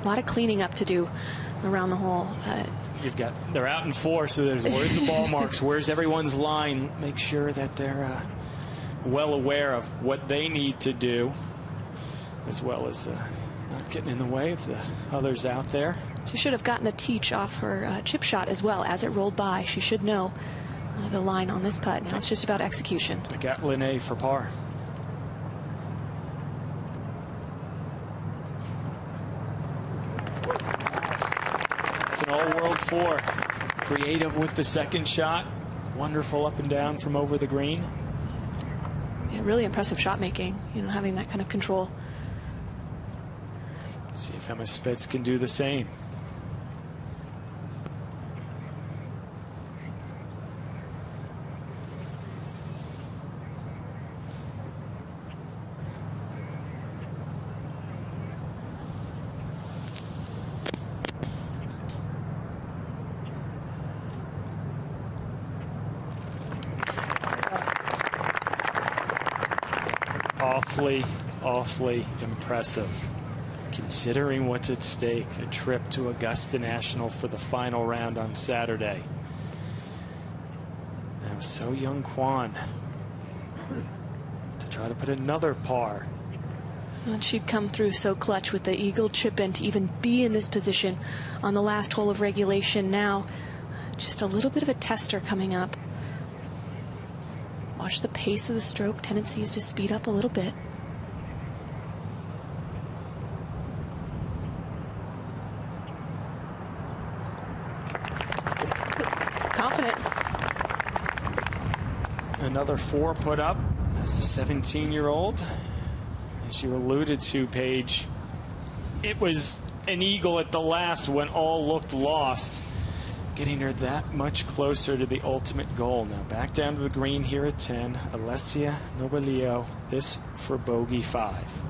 A lot of cleaning up to do around the hole. They're out in 4, so there's where's the ball marks, where's everyone's line. Make sure that they're well aware of what they need to do, as well as not getting in the way of the others out there. She should have gotten a teach off her chip shot as well as it rolled by. She should know the line on this putt. Now it's just about execution. Agathe Laisne for par. It's an all-world 4. Creative with the second shot. wonderful up and down from over the green. Yeah, really impressive shot making, you know, having that kind of control. See if Emma Spitz can do the same. Awfully impressive, considering what's at stake. A trip to Augusta National for the final round on Saturday. Now Seo-yun Kwon to try to put another par. And she'd come through so clutch with the eagle chip in to even be in this position on the last hole of regulation. Now just a little bit of a tester coming up. Watch the pace of the stroke, tendencies to speed up a little bit. Confident. Another 4 put up. That's the 17-year-old. As you alluded to, Paige, it was an eagle at the last when all looked lost, getting her that much closer to the ultimate goal. Now back down to the green here at 10. Alessia Nobilio, this for bogey 5.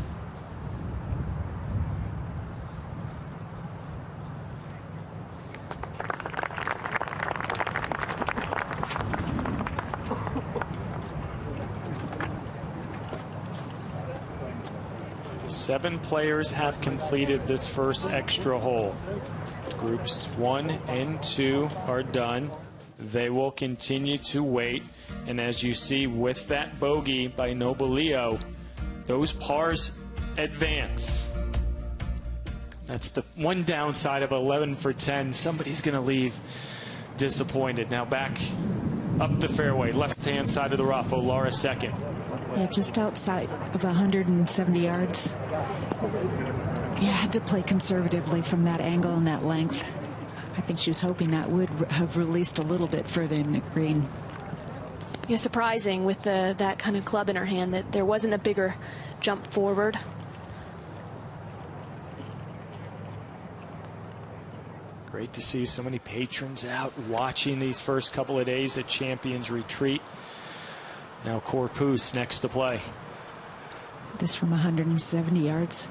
Seven players have completed this first extra hole. Groups 1 and 2 are done. They will continue to wait. And as you see with that bogey by Nobilio, those pars advance. That's the one downside of 11 for 10. Somebody's going to leave disappointed. Now back up the fairway, left-hand side of the rough. Olarra second. Yeah, just outside of 170 yards. You had to play conservatively from that angle and that length. I think she was hoping that would have released a little bit further in the green. Yeah, surprising with that kind of club in her hand that there wasn't a bigger jump forward. Great to see so many patrons out watching these first couple of days at Champions Retreat. Now Corpuz next to play. This from 170 yards.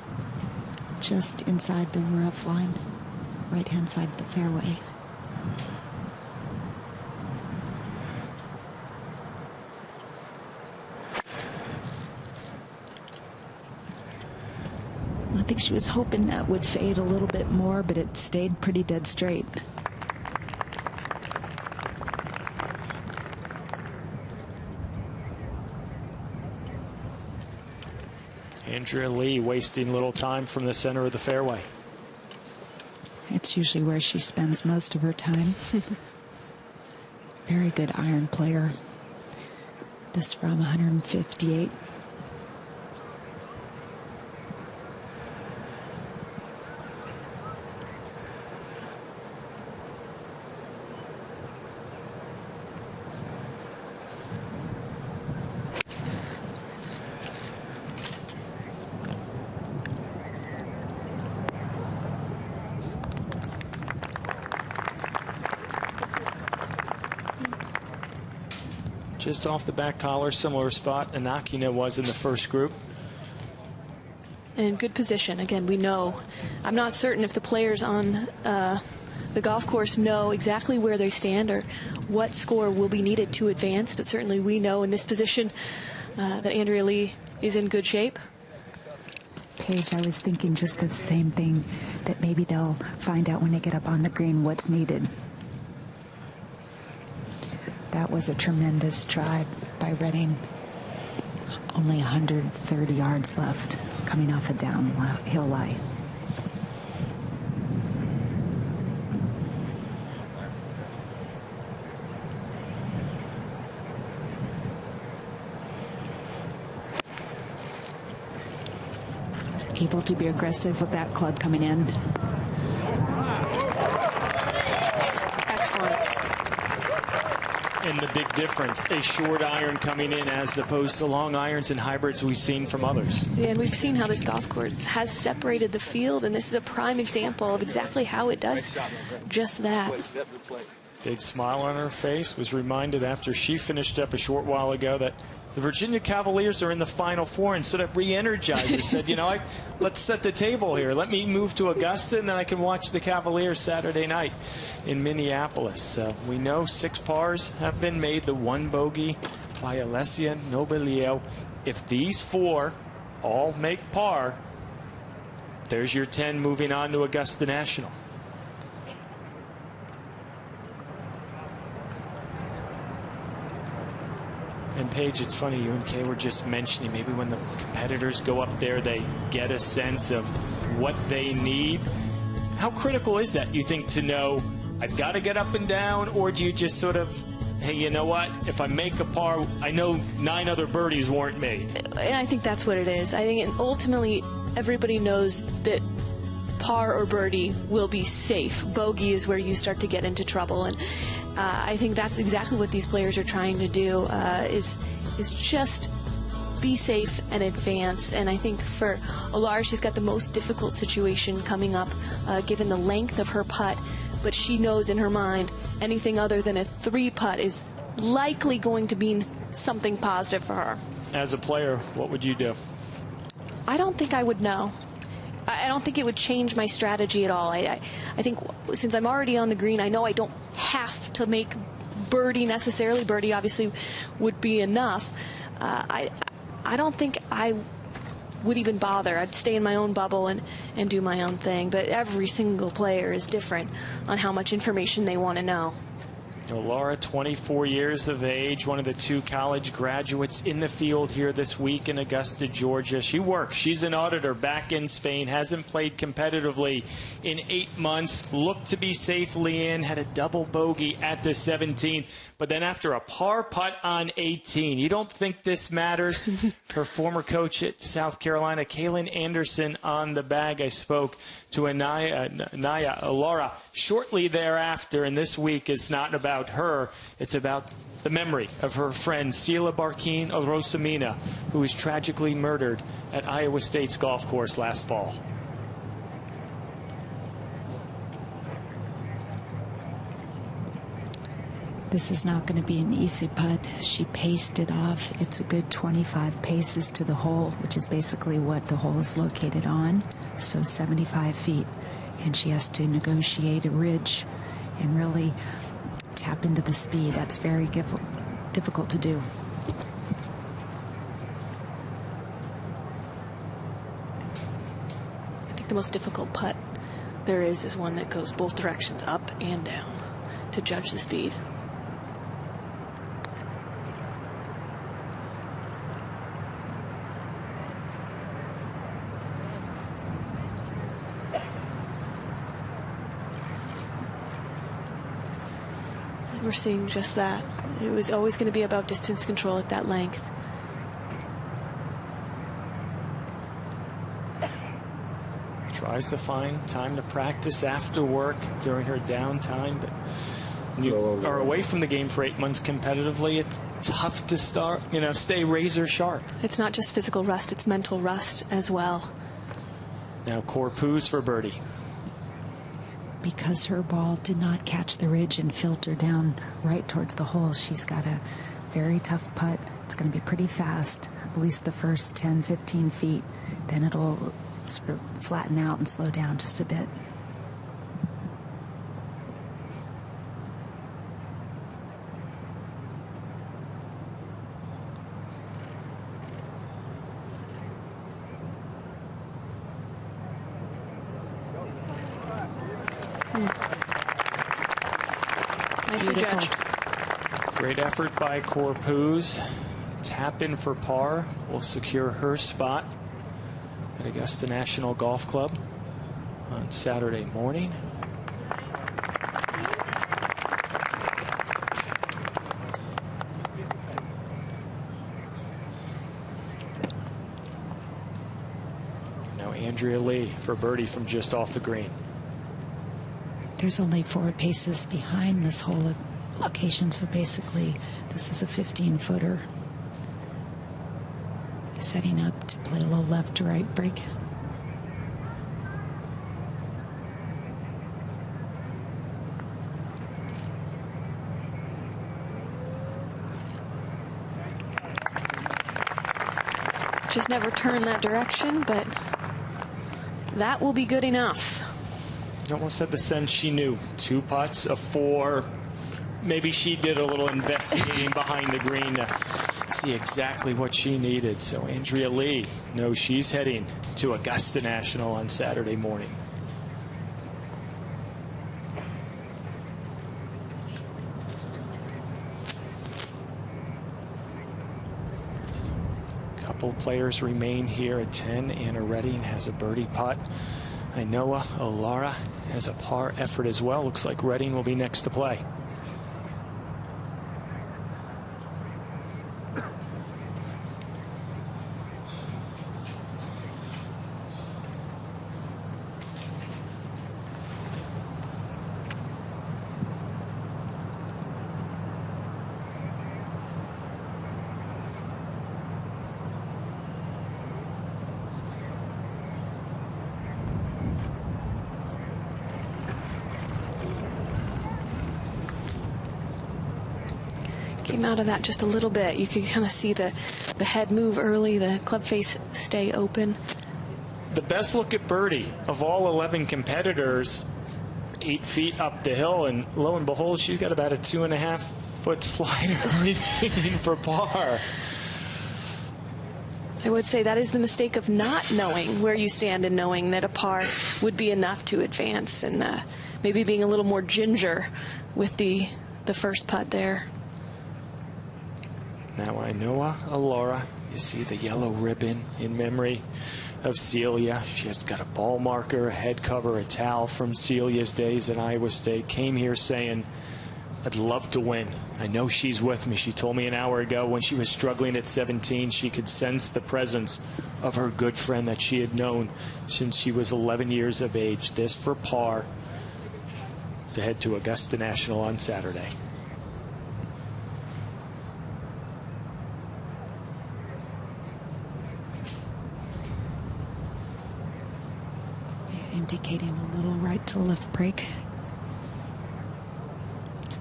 Just inside the rough line. Right-hand side of the fairway. I think she was hoping that would fade a little bit more, but it stayed pretty dead straight. Andrea Lee wasting little time from the center of the fairway. It's usually where she spends most of her time. Very good iron player. This from 158. Just off the back collar, similar spot Anokhina was in the first group. In good position. Again, we know. I'm not certain if the players on the golf course know exactly where they stand or what score will be needed to advance, but certainly we know in this position that Andrea Lee is in good shape. Paige, I was thinking just the same thing, that maybe they'll find out when they get up on the green what's needed. That was a tremendous try by Redding. Only 130 yards left, coming off a downhill lie. Able to be aggressive with that club coming in. Excellent. and the big difference, a short iron coming in as opposed to long irons and hybrids we've seen from others. Yeah, and we've seen how this golf course has separated the field, and this is a prime example of exactly how it does just that. Big smile on her face, was reminded after she finished up a short while ago that the Virginia Cavaliers are in the Final Four, and sort of re-energized her. Said, you know, let's set the table here. Let me move to Augusta, and then I can watch the Cavaliers Saturday night in Minneapolis. We know 6 pars have been made, the 1 bogey by Alessia Nobilio. If these 4 all make par, there's your 10 moving on to Augusta National. And Paige, it's funny, you and Kay were just mentioning maybe when the competitors go up there, they get a sense of what they need. How critical is that, you think, to know I've got to get up and down, or do you just sort of, hey, you know what, if I make a par, I know 9 other birdies weren't made? And I think that's what it is. I think ultimately everybody knows that par or birdie will be safe. Bogey is where you start to get into trouble, and I think that's exactly what these players are trying to do, is just be safe and advance. And I think for Olarra, she's got the most difficult situation coming up, given the length of her putt. But she knows in her mind anything other than a 3 putt is likely going to mean something positive for her. As a player, what would you do? I don't think I would know. I don't think it would change my strategy at all. I think since I'm already on the green, I know I don't have to make birdie necessarily. Birdie obviously would be enough. I don't think I would even bother. I'd stay in my own bubble and do my own thing. But every single player is different on how much information they want to know. Olarra, 24 years of age, one of the 2 college graduates in the field here this week in Augusta, Georgia. She works. She's an auditor back in Spain, hasn't played competitively in 8 months, looked to be safely in, had a double bogey at the 17th, but then after a par putt on 18, you don't think this matters? Her former coach at South Carolina, Kaylin Anderson, on the bag. I spoke to Ainhoa Olarra shortly thereafter, and this week is not about her, it's about the memory of her friend Sheila Barkin of Rosamina, who was tragically murdered at Iowa State's golf course last fall. This is not going to be an easy putt. She paced it off. It's a good 25 paces to the hole, which is basically what the hole is located on, so 75 feet. And she has to negotiate a ridge and really tap into the speed. That's very difficult to do. I think the most difficult putt there is one that goes both directions, up and down, to judge the speed. We're seeing just that. It was always going to be about distance control at that length. Tries to find time to practice after work during her downtime, but when you are away from the game for 8 months competitively, it's tough to stay razor sharp. It's not just physical rust, it's mental rust as well. Now Corpuz for birdie. Because her ball did not catch the ridge and filter down right towards the hole, she's got a very tough putt. It's going to be pretty fast, at least the first 10, 15 feet. Then it'll sort of flatten out and slow down just a bit. Nicely judged. Great effort by Corpuz. Tap in for par will secure her spot at Augusta National Golf Club on Saturday morning. Now Andrea Lee for birdie from just off the green. There's only 4 paces behind this hole location. So basically, this is a 15-footer. Setting up to play a little left to right break. Just never turned that direction, but that will be good enough. Almost had the sense she knew. 2 putts, a 4. Maybe she did a little investigating behind the green to see exactly what she needed. So Andrea Lee knows she's heading to Augusta National on Saturday morning. Couple players remain here at 10. Anna Redding has a birdie putt. Ainhoa Olarra has a par effort as well. Looks like Redding will be next to play. Came out of that just a little bit. You could kind of see the head move early, the club face stay open. The best look at birdie of all 11 competitors, 8 feet up the hill, and lo and behold, she's got about a 2.5-foot slider remaining for par. I would say that is the mistake of not knowing where you stand and knowing that a par would be enough to advance, and maybe being a little more ginger with the first putt there. Now Ainhoa Olarra, you see the yellow ribbon in memory of Celia. She has got a ball marker, a head cover, a towel from Celia's days at Iowa State. Came here saying, I'd love to win. I know she's with me. She told me an hour ago when she was struggling at 17, she could sense the presence of her good friend that she had known since she was 11 years of age. This for par to head to Augusta National on Saturday. Indicating a little right to left break.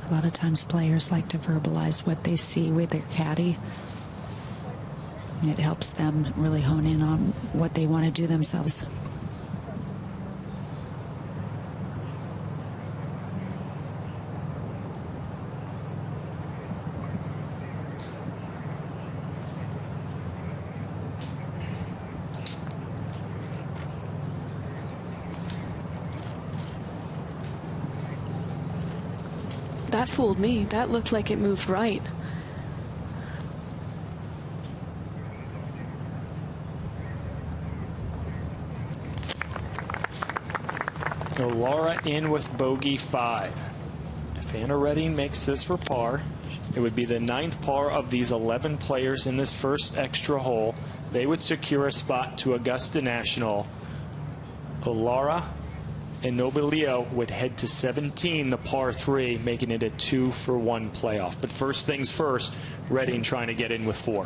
A lot of times players like to verbalize what they see with their caddy. It helps them really hone in on what they want to do themselves. That fooled me. That looked like it moved right. Olarra in with bogey 5. If Anna Redding makes this for par, it would be the 9th par of these 11 players in this first extra hole. They would secure a spot to Augusta National. Olarra and Nobilio would head to 17, the par 3, making it a 2-for-1 playoff. But first things first, Redding trying to get in with 4.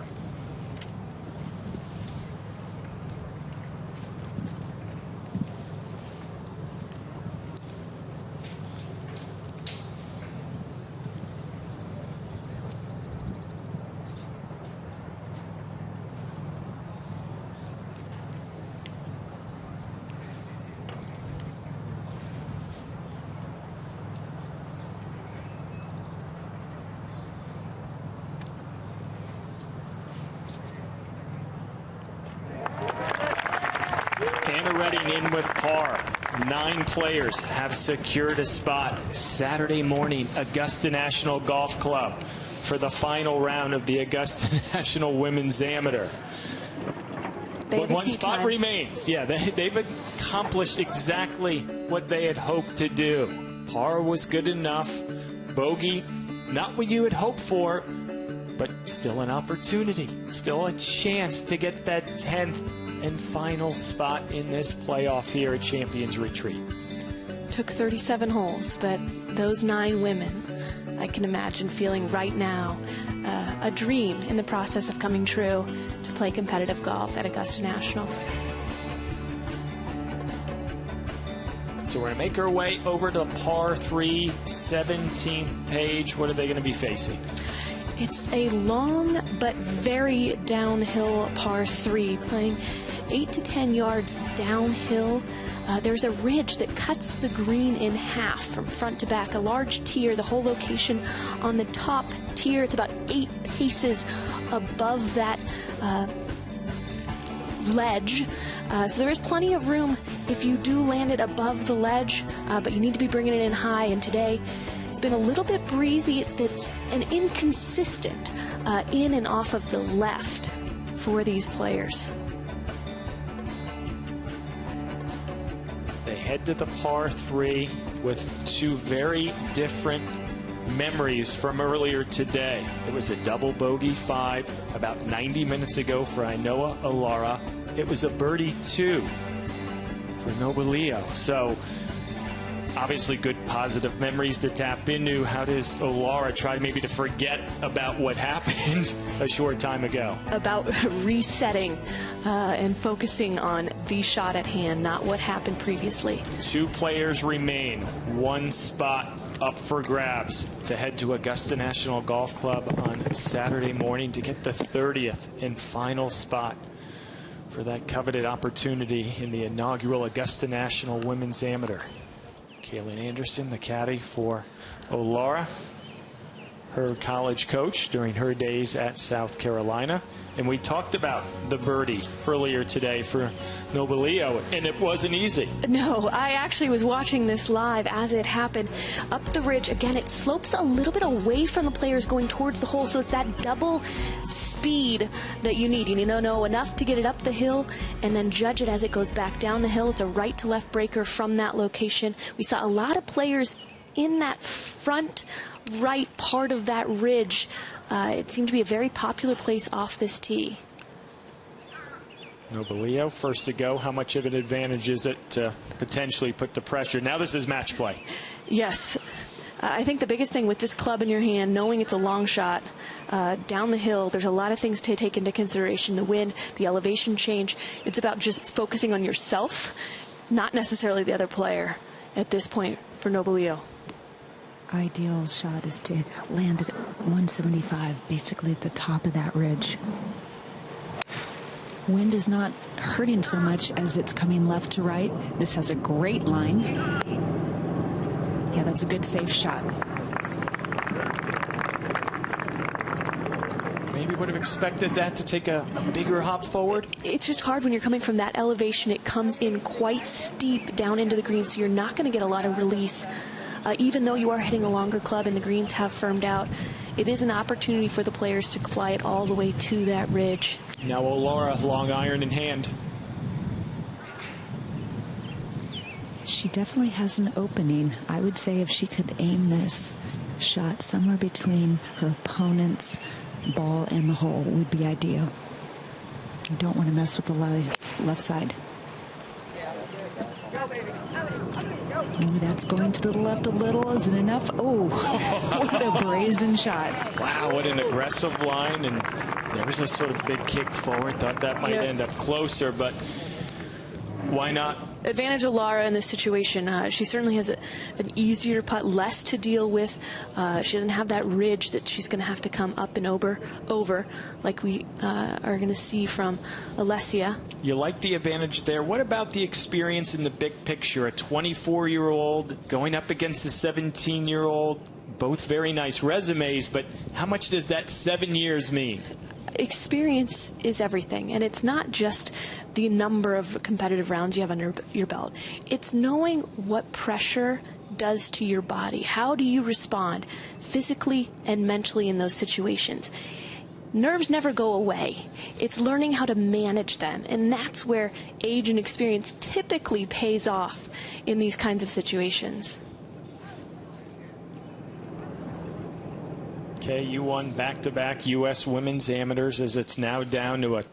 Redding in with par. 9 players have secured a spot Saturday morning, Augusta National Golf Club, for the final round of the Augusta National Women's Amateur. But one spot remains. Yeah, they've accomplished exactly what they had hoped to do. Par was good enough. Bogey, not what you had hoped for, but still an opportunity, still a chance to get that 10th and final spot in this playoff here at Champions Retreat. Took 37 holes, but those 9 women I can imagine feeling right now a dream in the process of coming true to play competitive golf at Augusta National. So we're going to make our way over to par 3, 17th Paige. What are they going to be facing? It's a long but very downhill par 3, playing 8 to 10 yards downhill. There's a ridge that cuts the green in half from front to back, a large tier, the whole location on the top tier. It's about 8 paces above that ledge. So there is plenty of room if you do land it above the ledge, but you need to be bringing it in high. And today it's been a little bit breezy. It's an inconsistent in and off of the left for these players. They head to the par 3 with 2 very different memories from earlier today. It was a double bogey 5 about 90 minutes ago for Ainhoa Olarra. It was a birdie 2 for Nobilio. So obviously good positive memories to tap into. How does Olarra try maybe to forget about what happened a short time ago? About resetting and focusing on the shot at hand, not what happened previously. 2 players remain. 1 spot up for grabs to head to Augusta National Golf Club on Saturday morning to get the 30th and final spot for that coveted opportunity in the inaugural Augusta National Women's Amateur. Kaylin Anderson, the caddy for Olarra, her college coach during her days at South Carolina. And we talked about the birdie earlier today for Nobilio, and it wasn't easy. No, I actually was watching this live as it happened. Up the ridge, again, it slopes a little bit away from the players going towards the hole, so it's that double speed that you need. You need to know enough to get it up the hill and then judge it as it goes back down the hill. It's a right to left breaker from that location. We saw a lot of players in that front right part of that ridge. It seemed to be a very popular place off this tee. Nobilio first to go. How much of an advantage is it to potentially put the pressure? Now this is match play. Yes. I think the biggest thing with this club in your hand, knowing it's a long shot down the hill, there's a lot of things to take into consideration. The wind, the elevation change. It's about just focusing on yourself, not necessarily the other player at this point for Nobilio. Ideal shot is to land at 175, basically at the top of that ridge. Wind is not hurting so much as it's coming left to right. This has a great line. Yeah, that's a good safe shot. Maybe would have expected that to take a bigger hop forward. It's just hard when you're coming from that elevation. It comes in quite steep down into the green, so you're not going to get a lot of release. Even though you are hitting a longer club and the greens have firmed out, it is an opportunity for the players to fly it all the way to that ridge. Now Olarra, long iron in hand. She definitely has an opening. I would say if she could aim this shot somewhere between her opponent's ball and the hole would be ideal. You don't want to mess with the left side. Ooh, that's going to the left a little. Is it enough? Oh, what a brazen shot. Wow, what an aggressive line. And there was a sort of big kick forward. Thought that might end up closer, but why not? Advantage Olarra in this situation. She certainly has an easier putt, less to deal with. She doesn't have that ridge that she's going to have to come up and over like we are going to see from Alessia. You like the advantage there. What about the experience in the big picture? A 24-year-old going up against a 17-year-old, both very nice resumes, but how much does that 7 years mean? Experience is everything, and it's not just the number of competitive rounds you have under your belt. It's knowing what pressure does to your body. How do you respond physically and mentally in those situations? Nerves never go away. It's learning how to manage them, and that's where age and experience typically pays off in these kinds of situations. Okay, you won back-to-back U.S. Women's Amateurs as it's now down to a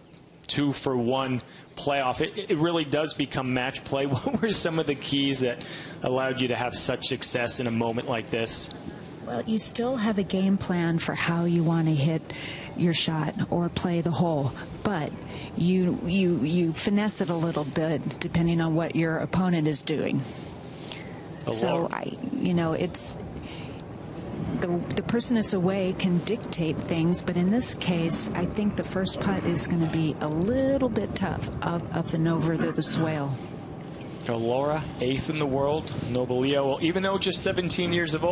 2-for-1 playoff. It really does become match play. What were some of the keys that allowed you to have such success in a moment like this? Well, you still have a game plan for how you want to hit your shot or play the hole, but you finesse it a little bit depending on what your opponent is doing. So it's the person that's away can dictate things, but in this case, I think the first putt is going to be a little bit tough up and over the swale. Laura, 8th in the world. Nobilio, even though just 17 years of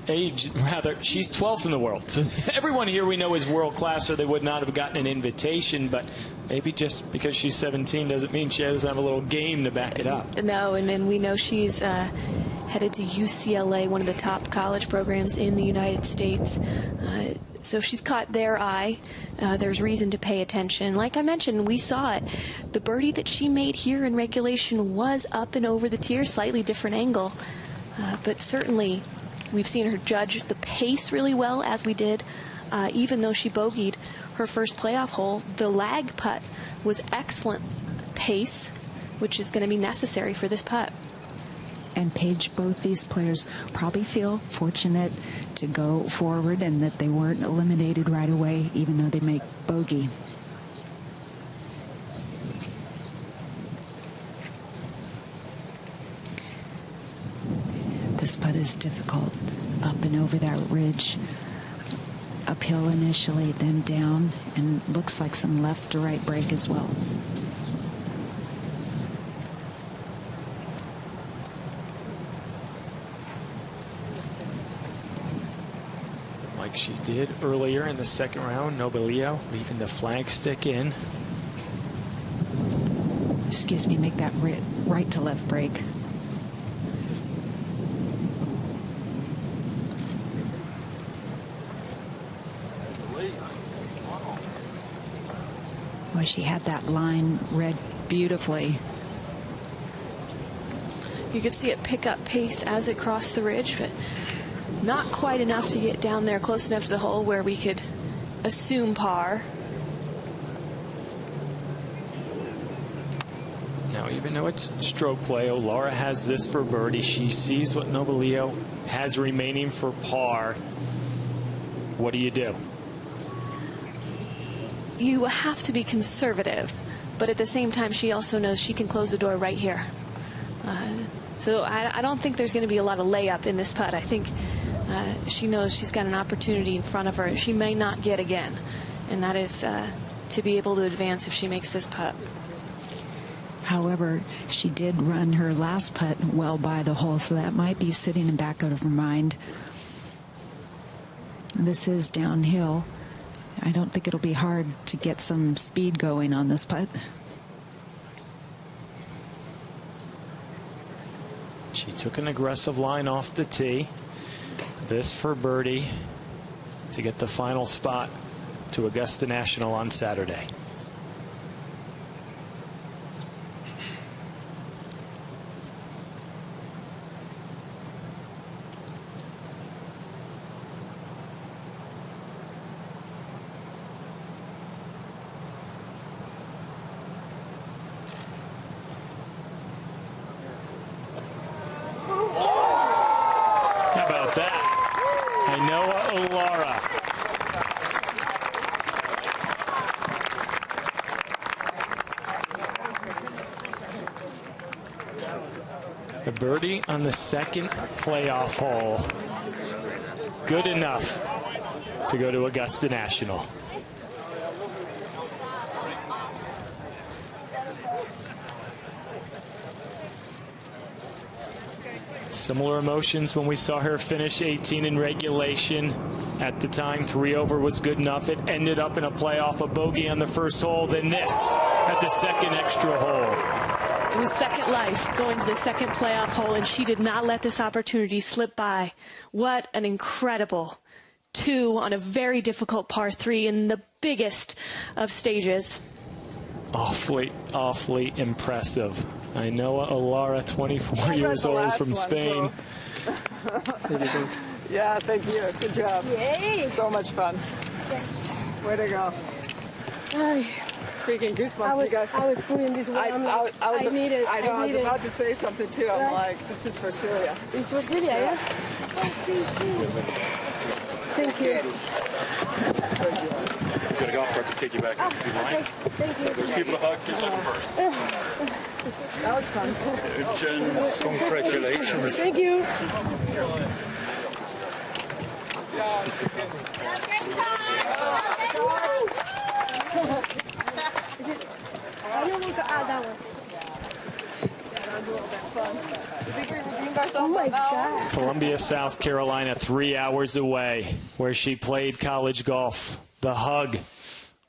age, she's 12th in the world. So everyone here we know is world class, or they would not have gotten an invitation. But maybe just because she's 17 doesn't mean she doesn't have a little game to back it up. No, and then we know she's headed to UCLA, one of the top college programs in the United States. So if she's caught their eye, there's reason to pay attention. Like I mentioned, we saw it. The birdie that she made here in regulation was up and over the tier, slightly different angle. But certainly we've seen her judge the pace really well, as we did. Even though she bogeyed her first playoff hole, the lag putt was excellent pace, which is going to be necessary for this putt. And Paige, both these players probably feel fortunate to go forward and that they weren't eliminated right away, even though they make bogey. This putt is difficult. Up and over that ridge. Uphill initially, then down, and looks like some left to right break as well. Like she did earlier in the second round, Nobilio leaving the flagstick in. Excuse me, make that right to left break. Well, she had that line read beautifully. You could see it pick up pace as it crossed the ridge, but not quite enough to get down there close enough to the hole where we could assume par. Now, even though it's stroke play, Olarra has this for birdie. She sees what Nobilio has remaining for par. What do you do? You have to be conservative, but at the same time, she also knows she can close the door right here. So I don't think there's going to be a lot of layup in this putt. I think she knows she's got an opportunity in front of her she may not get again, and that is to be able to advance if she makes this putt. However, she did run her last putt well by the hole, so that might be sitting in the back of her mind. This is downhill. I don't think it'll be hard to get some speed going on this putt. She took an aggressive line off the tee. This for birdie to get the final spot to Augusta National on Saturday. Ainhoa Olarra. A birdie on the second playoff hole. Good enough to go to Augusta National. Similar emotions when we saw her finish 18 in regulation. At the time, 3 over was good enough. It ended up in a playoff, a bogey on the first hole, then this at the second extra hole. It was second life going to the second playoff hole, and she did not let this opportunity slip by. What an incredible 2 on a very difficult par 3 in the biggest of stages. Awfully, awfully impressive. Ainhoa Olarra, 24 years old from Spain. Yeah, thank you. Good job. Yay! So much fun. Yes. Way to go. Freaking goosebumps. I was putting this one. I need it. I know. I was about to say something too. I'm like, this is for Celia. It's for Celia, yeah? Thank you. We've got a golf cart to take you back. If you mind. Thank you. There's people to hug. Just look first. That was fun. Congratulations. Thank you. That one. Oh my God. Columbia, South Carolina, 3 hours away, where she played college golf. The hug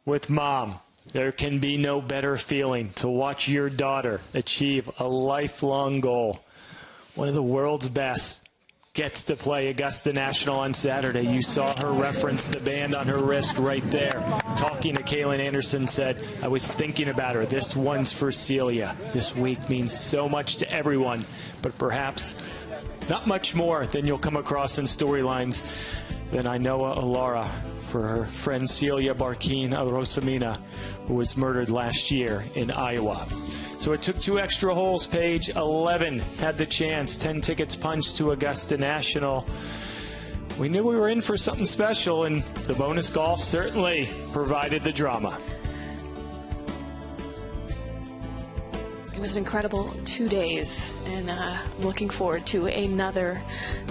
with mom. There can be no better feeling to watch your daughter achieve a lifelong goal. One of the world's best gets to play Augusta National on Saturday. You saw her reference the band on her wrist right there. Talking to Kaylin Anderson, said, I was thinking about her. This one's for Celia. This week means so much to everyone, but perhaps not much more than you'll come across in storylines than Ainhoa Olarra for her friend Celia Barquin Rosamina, who was murdered last year in Iowa. So it took 2 extra holes, Paige. 11 had the chance. 10 tickets punched to Augusta National. We knew we were in for something special, and the bonus golf certainly provided the drama. It was an incredible 2 days, and looking forward to another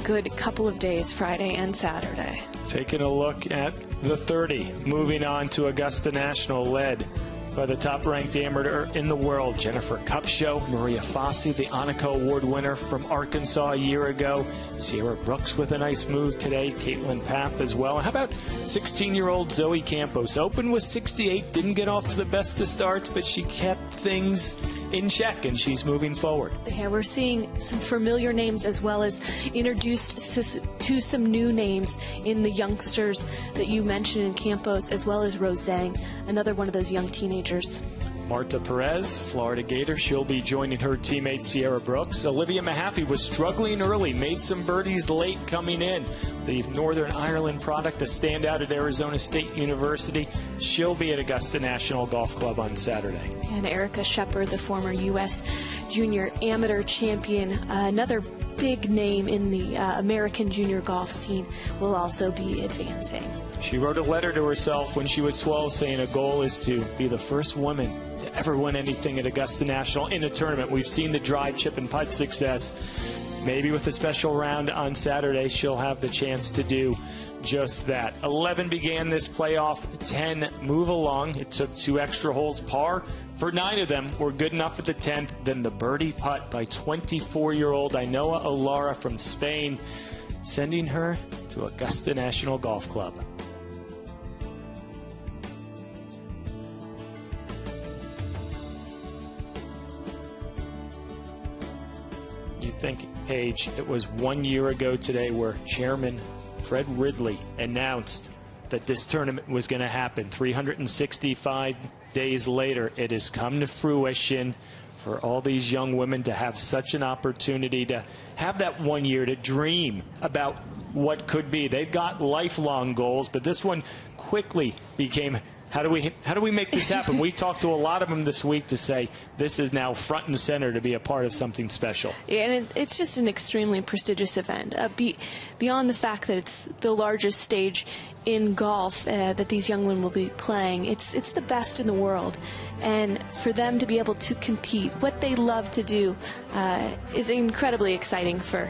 good couple of days, Friday and Saturday. Taking a look at the 30, moving on to Augusta National, led by the top-ranked amateur in the world, Jennifer Kupcho, Maria Fassi, the Annika Award winner from Arkansas a year ago, Sierra Brooks with a nice move today, Caitlin Papp as well. And how about 16-year-old Zoe Campos? Opened with 68, didn't get off to the best of starts, but she kept things in check, and she's moving forward. Yeah, we're seeing some familiar names as well as introduced to some new names in the youngsters that you mentioned in Campos, as well as Rose Zhang, another one of those young teenagers. Marta Perez, Florida Gator, she'll be joining her teammate Sierra Brooks. Olivia Mehaffey was struggling early, made some birdies late coming in. The Northern Ireland product, a standout at Arizona State University. She'll be at Augusta National Golf Club on Saturday. And Erica Shepard, the former U.S. Junior Amateur Champion, another big name in the American junior golf scene, will also be advancing. She wrote a letter to herself when she was 12 saying a goal is to be the first woman to ever win anything at Augusta National in a tournament. We've seen the drive, chip, and putt success. Maybe with a special round on Saturday, she'll have the chance to do just that. 11 began this playoff, 10 move along. It took 2 extra holes, par for 9 of them were good enough at the 10th. Then the birdie putt by 24-year-old Ainhoa Olarra from Spain, sending her to Augusta National Golf Club. You think, Paige, it was 1 year ago today where Chairman Fred Ridley announced that this tournament was going to happen. 365 days later, it has come to fruition for all these young women to have such an opportunity to have that 1 year to dream about what could be. They've got lifelong goals, but this one quickly became, how do we make this happen? We've talked to a lot of them this week to say this is now front and center to be a part of something special. Yeah, and it's just an extremely prestigious event. Beyond the fact that it's the largest stage in golf that these young women will be playing, it's the best in the world. And for them to be able to compete, what they love to do, is incredibly exciting for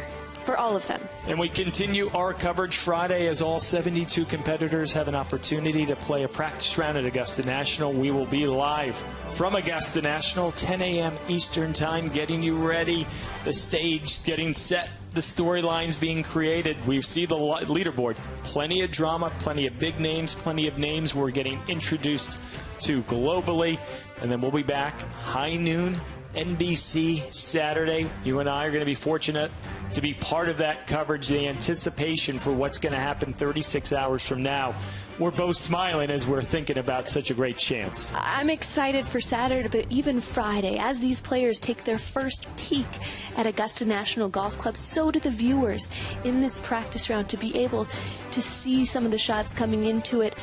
all of them. And we continue our coverage Friday as all 72 competitors have an opportunity to play a practice round at Augusta National. We will be live from Augusta National, 10 a.m. Eastern Time, getting you ready, the stage getting set, the storylines being created. We see the leaderboard. Plenty of drama, plenty of big names, plenty of names we're getting introduced to globally. And then we'll be back high noon, NBC, Saturday. You and I are going to be fortunate to be part of that coverage, the anticipation for what's going to happen 36 hours from now. We're both smiling as we're thinking about such a great chance. I'm excited for Saturday, but even Friday, as these players take their first peek at Augusta National Golf Club, so do the viewers in this practice round, to be able to see some of the shots coming into it,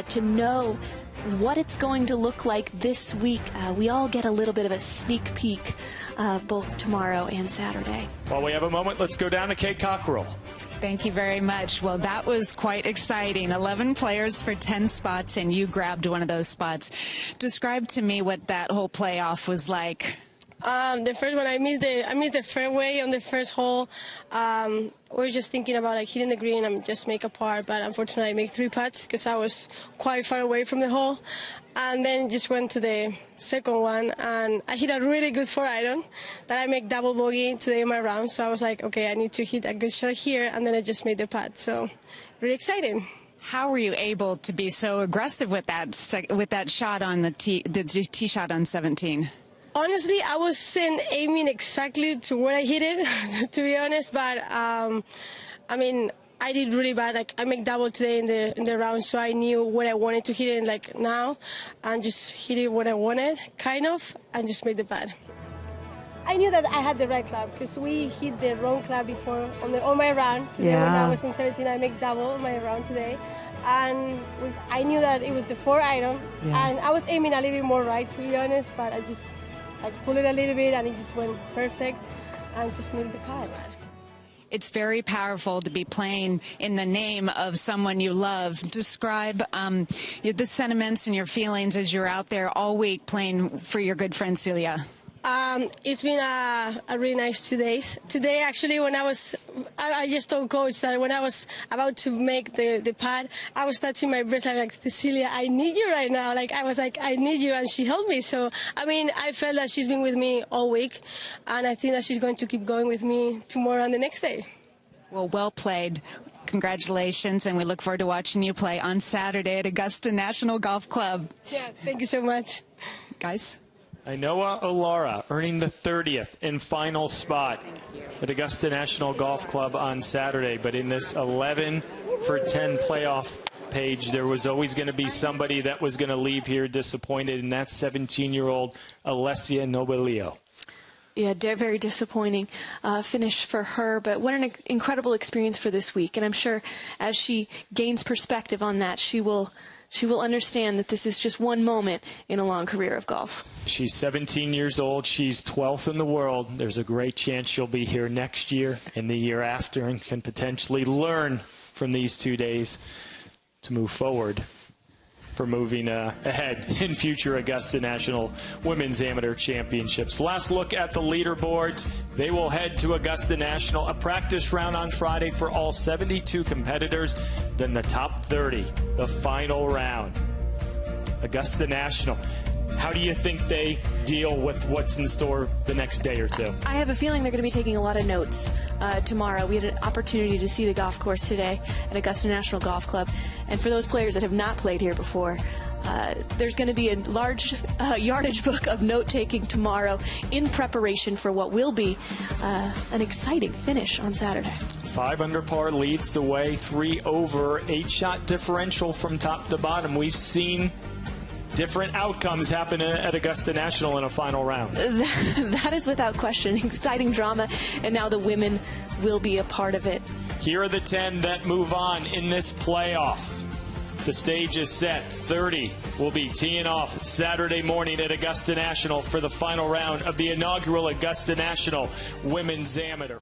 to know what it's going to look like this week. We all get a little bit of a sneak peek both tomorrow and Saturday. While we have a moment, let's go down to Kay Cockerill. Thank you very much. Well, that was quite exciting. 11 players for 10 spots, and you grabbed one of those spots. Describe to me what that whole playoff was like. The first one, I missed the fairway on the first hole. We were just thinking about like hitting the green and just make a par, but unfortunately I made 3 putts because I was quite far away from the hole. And then just went to the second one, and I hit a really good 4-iron that I make double bogey today in my round. So I was like, okay, I need to hit a good shot here, and then I just made the putt. So really exciting. How were you able to be so aggressive with that shot on the tee shot on 17? Honestly, I wasn't aiming exactly to where I hit it, to be honest. But I mean, I did really bad. Like I make double today in the round, so I knew what I wanted to hit it like now, and just hit it what I wanted, kind of, and just made the putt. I knew that I had the right club because we hit the wrong club before on my round today. When I was in 17, I make double on my round today. And I knew that it was the 4-iron, and I was aiming a little bit more right, to be honest, but I just pulled it a little bit, and it just went perfect, and just made the putt. It's very powerful to be playing in the name of someone you love. Describe the sentiments and your feelings as you're out there all week playing for your good friend Celia. It's been a really nice 2 days. Today, actually, when I just told Coach that when I was about to make the putt, I was touching my breast. I was like, Cecilia, I need you right now. Like, I was like, I need you, and she helped me. So, I mean, I felt that she's been with me all week, and I think that she's going to keep going with me tomorrow and the next day. Well played. Congratulations, and we look forward to watching you play on Saturday at Augusta National Golf Club. Yeah, thank you so much. Guys. Ainhoa Olarra earning the 30th and final spot at Augusta National Golf Club on Saturday. But in this 11 for 10 playoff, Paige, there was always going to be somebody that was going to leave here disappointed, and that's 17-year-old Alessia Nobilio. Yeah, very disappointing finish for her, but what an incredible experience for this week. And I'm sure as she gains perspective on that, she will understand that this is just one moment in a long career of golf. She's 17 years old. She's 12th in the world. There's a great chance she'll be here next year and the year after and can potentially learn from these 2 days to move forward for moving ahead in future Augusta National Women's Amateur Championships. Last look at the leaderboards. They will head to Augusta National, a practice round on Friday for all 72 competitors, then the top 30, the final round. Augusta National. How do you think they deal with what's in store the next day or two? I have a feeling they're going to be taking a lot of notes tomorrow. We had an opportunity to see the golf course today at Augusta National Golf Club. And for those players that have not played here before, there's going to be a large yardage book of note-taking tomorrow in preparation for what will be an exciting finish on Saturday. 5 under par leads the way, 3 over, 8-shot differential from top to bottom. We've seen different outcomes happen at Augusta National in a final round. That is without question. Exciting drama, and now the women will be a part of it. Here are the 10 that move on in this playoff. The stage is set. 30 will be teeing off Saturday morning at Augusta National for the final round of the inaugural Augusta National Women's Amateur.